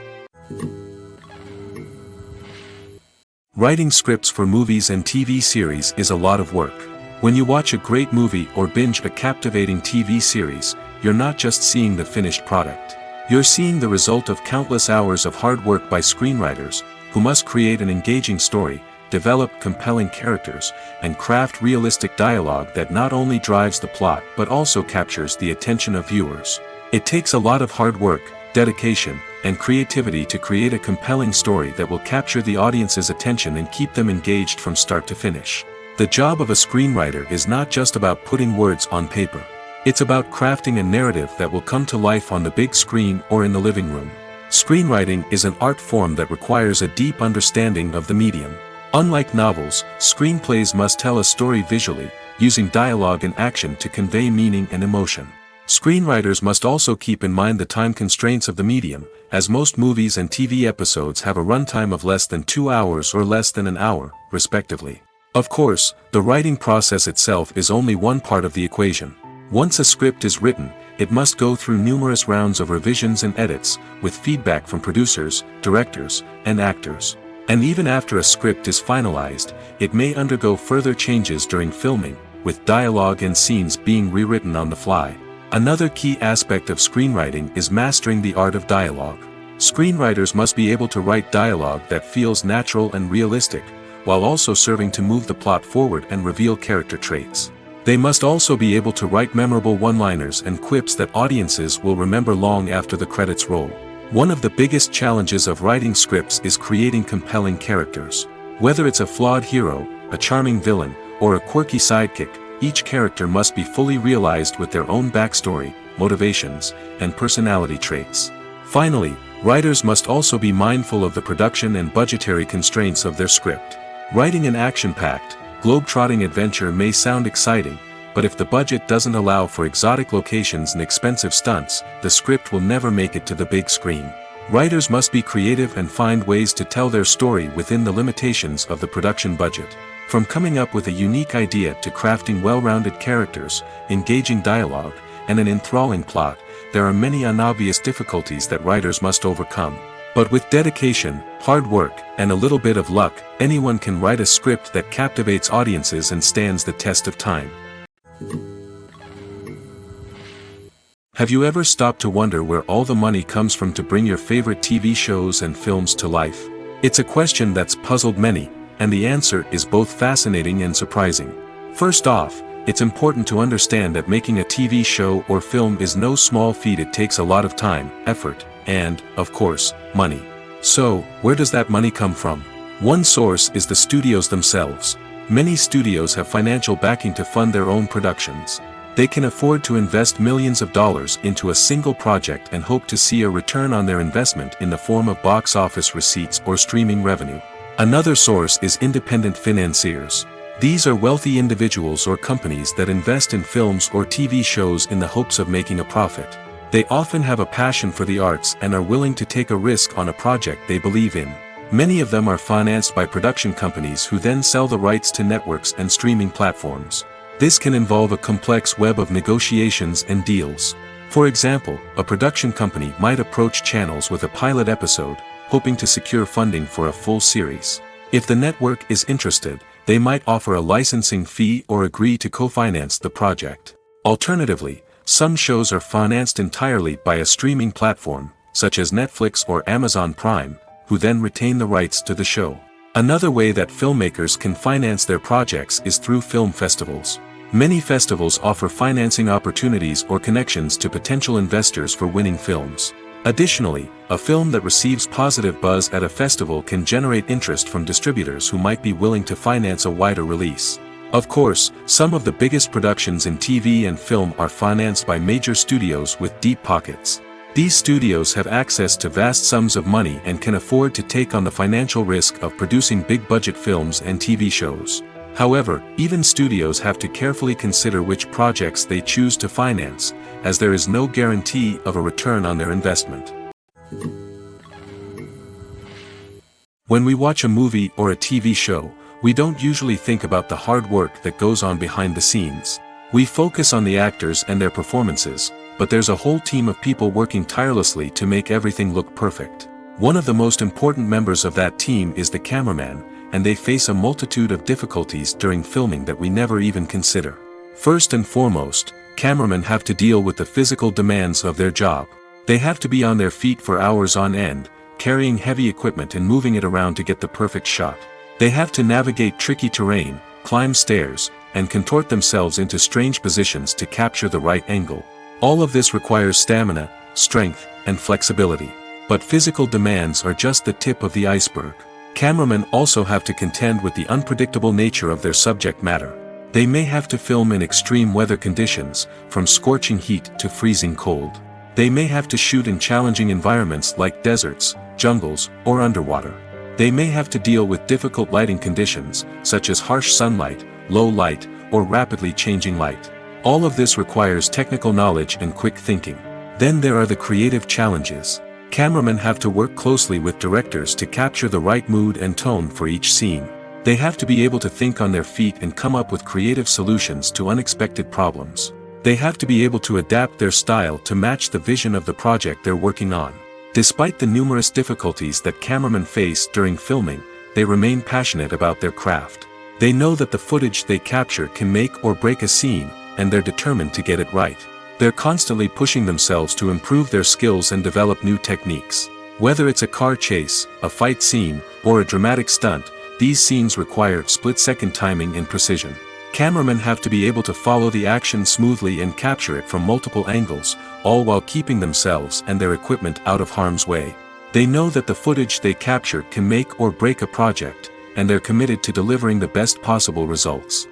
Writing scripts for movies and TV series is a lot of work. When you watch a great movie or binge a captivating TV series, you're not just seeing the finished product. You're seeing the result of countless hours of hard work by screenwriters, who must create an engaging story, develop compelling characters, and craft realistic dialogue that not only drives the plot but also captures the attention of viewers. It takes a lot of hard work, dedication, and creativity to create a compelling story that will capture the audience's attention and keep them engaged from start to finish. The job of a screenwriter is not just about putting words on paper. It's about crafting a narrative that will come to life on the big screen or in the living room. Screenwriting is an art form that requires a deep understanding of the medium. Unlike novels, screenplays must tell a story visually, using dialogue and action to convey meaning and emotion. Screenwriters must also keep in mind the time constraints of the medium, as most movies and TV episodes have a runtime of less than 2 hours or less than an hour, respectively. Of course, the writing process itself is only one part of the equation. Once a script is written, it must go through numerous rounds of revisions and edits, with feedback from producers, directors, and actors. And even after a script is finalized, it may undergo further changes during filming, with dialogue and scenes being rewritten on the fly. Another key aspect of screenwriting is mastering the art of dialogue. Screenwriters must be able to write dialogue that feels natural and realistic, while also serving to move the plot forward and reveal character traits. They must also be able to write memorable one-liners and quips that audiences will remember long after the credits roll. One of the biggest challenges of writing scripts is creating compelling characters. Whether it's a flawed hero, a charming villain, or a quirky sidekick, each character must be fully realized with their own backstory, motivations, and personality traits. Finally, writers must also be mindful of the production and budgetary constraints of their script. Writing an action-packed, globe-trotting adventure may sound exciting, but if the budget doesn't allow for exotic locations and expensive stunts, the script will never make it to the big screen. Writers must be creative and find ways to tell their story within the limitations of the production budget. From coming up with a unique idea to crafting well-rounded characters, engaging dialogue, and an enthralling plot, there are many unobvious difficulties that writers must overcome. But with dedication, hard work, and a little bit of luck, anyone can write a script that captivates audiences and stands the test of time. Have you ever stopped to wonder where all the money comes from to bring your favorite TV shows and films to life? It's a question that's puzzled many, and the answer is both fascinating and surprising. First off, it's important to understand that making a TV show or film is no small feat. It takes a lot of time, effort, and, of course, money. So, where does that money come from? One source is the studios themselves. Many studios have financial backing to fund their own productions. They can afford to invest millions of dollars into a single project and hope to see a return on their investment in the form of box office receipts or streaming revenue. Another source is independent financiers. These are wealthy individuals or companies that invest in films or TV shows in the hopes of making a profit. They often have a passion for the arts and are willing to take a risk on a project they believe in. Many of them are financed by production companies who then sell the rights to networks and streaming platforms. This can involve a complex web of negotiations and deals. For example, a production company might approach channels with a pilot episode, hoping to secure funding for a full series. If the network is interested, they might offer a licensing fee or agree to co-finance the project. Alternatively, some shows are financed entirely by a streaming platform, such as Netflix or Amazon Prime, who then retain the rights to the show. Another way that filmmakers can finance their projects is through film festivals. Many festivals offer financing opportunities or connections to potential investors for winning films. Additionally, a film that receives positive buzz at a festival can generate interest from distributors who might be willing to finance a wider release. Of course, some of the biggest productions in TV and film are financed by major studios with deep pockets. These studios have access to vast sums of money and can afford to take on the financial risk of producing big-budget films and TV shows. However, even studios have to carefully consider which projects they choose to finance, as there is no guarantee of a return on their investment. When we watch a movie or a TV show, we don't usually think about the hard work that goes on behind the scenes. We focus on the actors and their performances, but there's a whole team of people working tirelessly to make everything look perfect. One of the most important members of that team is the cameraman, and they face a multitude of difficulties during filming that we never even consider. First and foremost, cameramen have to deal with the physical demands of their job. They have to be on their feet for hours on end, carrying heavy equipment and moving it around to get the perfect shot. They have to navigate tricky terrain, climb stairs, and contort themselves into strange positions to capture the right angle. All of this requires stamina, strength, and flexibility. But physical demands are just the tip of the iceberg. Cameramen also have to contend with the unpredictable nature of their subject matter. They may have to film in extreme weather conditions, from scorching heat to freezing cold. They may have to shoot in challenging environments like deserts, jungles, or underwater. They may have to deal with difficult lighting conditions, such as harsh sunlight, low light, or rapidly changing light. All of this requires technical knowledge and quick thinking. Then there are the creative challenges. Cameramen have to work closely with directors to capture the right mood and tone for each scene. They have to be able to think on their feet and come up with creative solutions to unexpected problems. They have to be able to adapt their style to match the vision of the project they're working on. Despite the numerous difficulties that cameramen face during filming, they remain passionate about their craft. They know that the footage they capture can make or break a scene, and they're determined to get it right. They're constantly pushing themselves to improve their skills and develop new techniques. Whether it's a car chase, a fight scene, or a dramatic stunt, these scenes require split-second timing and precision. Cameramen have to be able to follow the action smoothly and capture it from multiple angles, all while keeping themselves and their equipment out of harm's way. They know that the footage they capture can make or break a project, and they're committed to delivering the best possible results.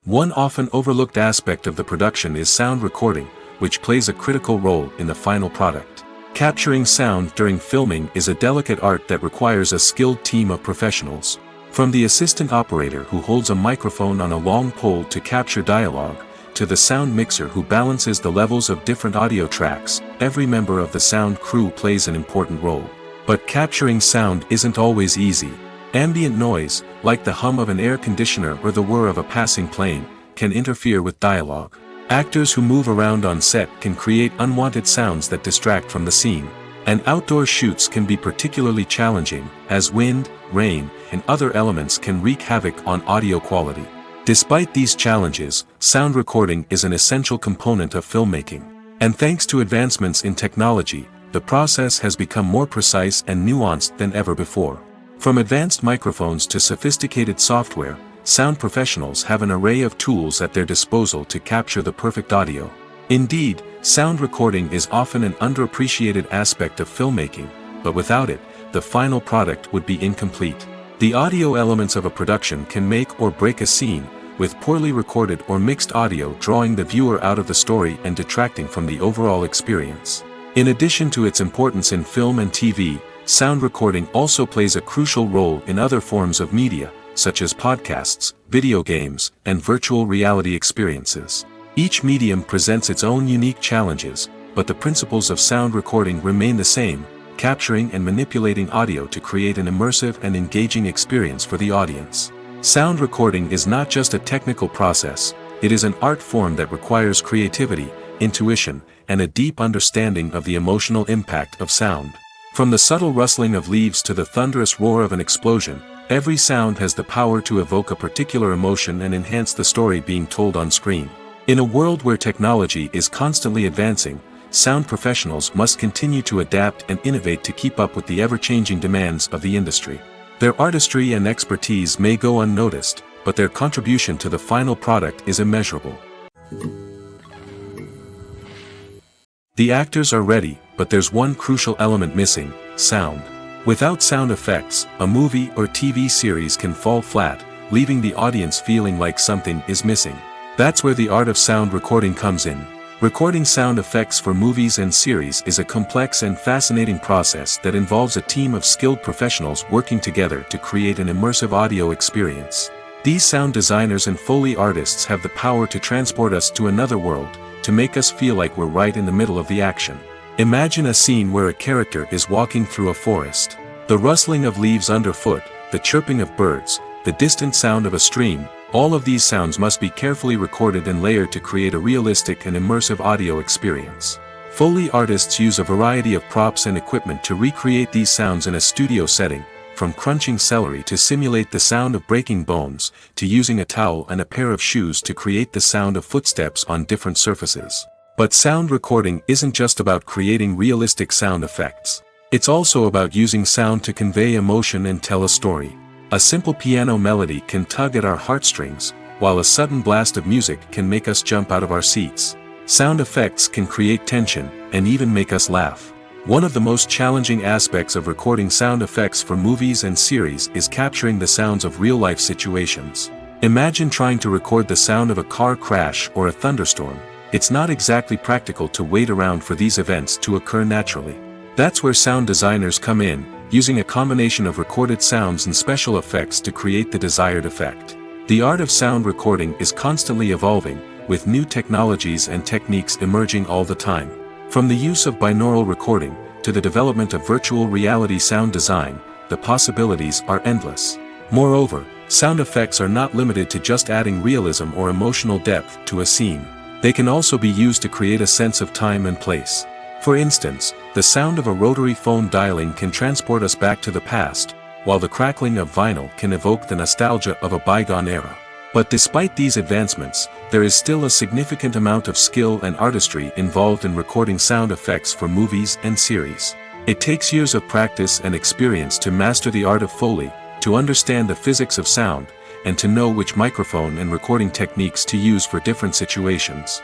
One often overlooked aspect of the production is sound recording, which plays a critical role in the final product. Capturing sound during filming is a delicate art that requires a skilled team of professionals. From the assistant operator who holds a microphone on a long pole to capture dialogue, to the sound mixer who balances the levels of different audio tracks, every member of the sound crew plays an important role. But capturing sound isn't always easy. Ambient noise, like the hum of an air conditioner or the whir of a passing plane, can interfere with dialogue. Actors who move around on set can create unwanted sounds that distract from the scene. And outdoor shoots can be particularly challenging, as wind, rain, and other elements can wreak havoc on audio quality. Despite these challenges, sound recording is an essential component of filmmaking. And thanks to advancements in technology, the process has become more precise and nuanced than ever before. From advanced microphones to sophisticated software, sound professionals have an array of tools at their disposal to capture the perfect audio. Indeed, sound recording is often an underappreciated aspect of filmmaking, but without it, the final product would be incomplete. The audio elements of a production can make or break a scene, with poorly recorded or mixed audio drawing the viewer out of the story and detracting from the overall experience. In addition to its importance in film and TV, sound recording also plays a crucial role in other forms of media, such as podcasts, video games, and virtual reality experiences. Each medium presents its own unique challenges, but the principles of sound recording remain the same, capturing and manipulating audio to create an immersive and engaging experience for the audience. Sound recording is not just a technical process, it is an art form that requires creativity, intuition, and a deep understanding of the emotional impact of sound. From the subtle rustling of leaves to the thunderous roar of an explosion, every sound has the power to evoke a particular emotion and enhance the story being told on screen. In a world where technology is constantly advancing, sound professionals must continue to adapt and innovate to keep up with the ever-changing demands of the industry. Their artistry and expertise may go unnoticed, but their contribution to the final product is immeasurable. The actors are ready, but there's one crucial element missing: sound. Without sound effects, a movie or TV series can fall flat, leaving the audience feeling like something is missing. That's where the art of sound recording comes in. Recording sound effects for movies and series is a complex and fascinating process that involves a team of skilled professionals working together to create an immersive audio experience. These sound designers and Foley artists have the power to transport us to another world, to make us feel like we're right in the middle of the action. Imagine a scene where a character is walking through a forest. The rustling of leaves underfoot, the chirping of birds, the distant sound of a stream, all of these sounds must be carefully recorded and layered to create a realistic and immersive audio experience. Foley artists use a variety of props and equipment to recreate these sounds in a studio setting, from crunching celery to simulate the sound of breaking bones, to using a towel and a pair of shoes to create the sound of footsteps on different surfaces. But sound recording isn't just about creating realistic sound effects. It's also about using sound to convey emotion and tell a story. A simple piano melody can tug at our heartstrings, while a sudden blast of music can make us jump out of our seats. Sound effects can create tension, and even make us laugh. One of the most challenging aspects of recording sound effects for movies and series is capturing the sounds of real-life situations. Imagine trying to record the sound of a car crash or a thunderstorm. It's not exactly practical to wait around for these events to occur naturally. That's where sound designers come in, using a combination of recorded sounds and special effects to create the desired effect. The art of sound recording is constantly evolving, with new technologies and techniques emerging all the time. From the use of binaural recording, to the development of virtual reality sound design, the possibilities are endless. Moreover, sound effects are not limited to just adding realism or emotional depth to a scene. They can also be used to create a sense of time and place. For instance, the sound of a rotary phone dialing can transport us back to the past, while the crackling of vinyl can evoke the nostalgia of a bygone era. But despite these advancements, there is still a significant amount of skill and artistry involved in recording sound effects for movies and series. It takes years of practice and experience to master the art of Foley, to understand the physics of sound, and to know which microphone and recording techniques to use for different situations.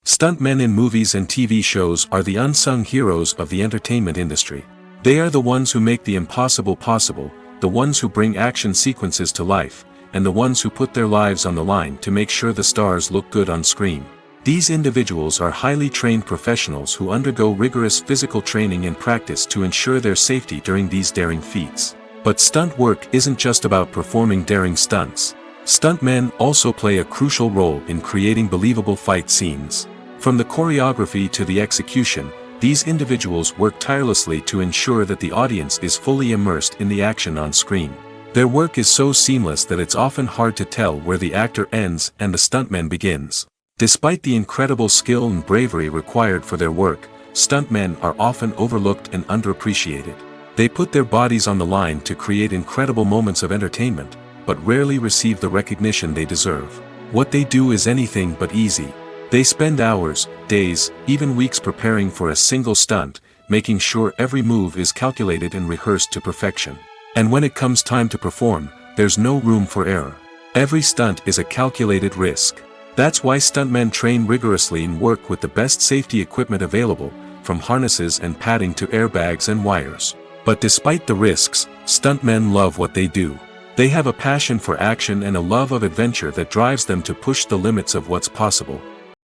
Stuntmen in movies and TV shows are the unsung heroes of the entertainment industry. They are the ones who make the impossible possible, the ones who bring action sequences to life, and the ones who put their lives on the line to make sure the stars look good on screen. These individuals are highly trained professionals who undergo rigorous physical training and practice to ensure their safety during these daring feats. But stunt work isn't just about performing daring stunts. Stuntmen also play a crucial role in creating believable fight scenes. From the choreography to the execution, these individuals work tirelessly to ensure that the audience is fully immersed in the action on screen. Their work is so seamless that it's often hard to tell where the actor ends and the stuntman begins. Despite the incredible skill and bravery required for their work, stuntmen are often overlooked and underappreciated. They put their bodies on the line to create incredible moments of entertainment, but rarely receive the recognition they deserve. What they do is anything but easy. They spend hours, days, even weeks preparing for a single stunt, making sure every move is calculated and rehearsed to perfection. And when it comes time to perform, there's no room for error. Every stunt is a calculated risk. That's why stuntmen train rigorously and work with the best safety equipment available, from harnesses and padding to airbags and wires. But despite the risks, stuntmen love what they do. They have a passion for action and a love of adventure that drives them to push the limits of what's possible.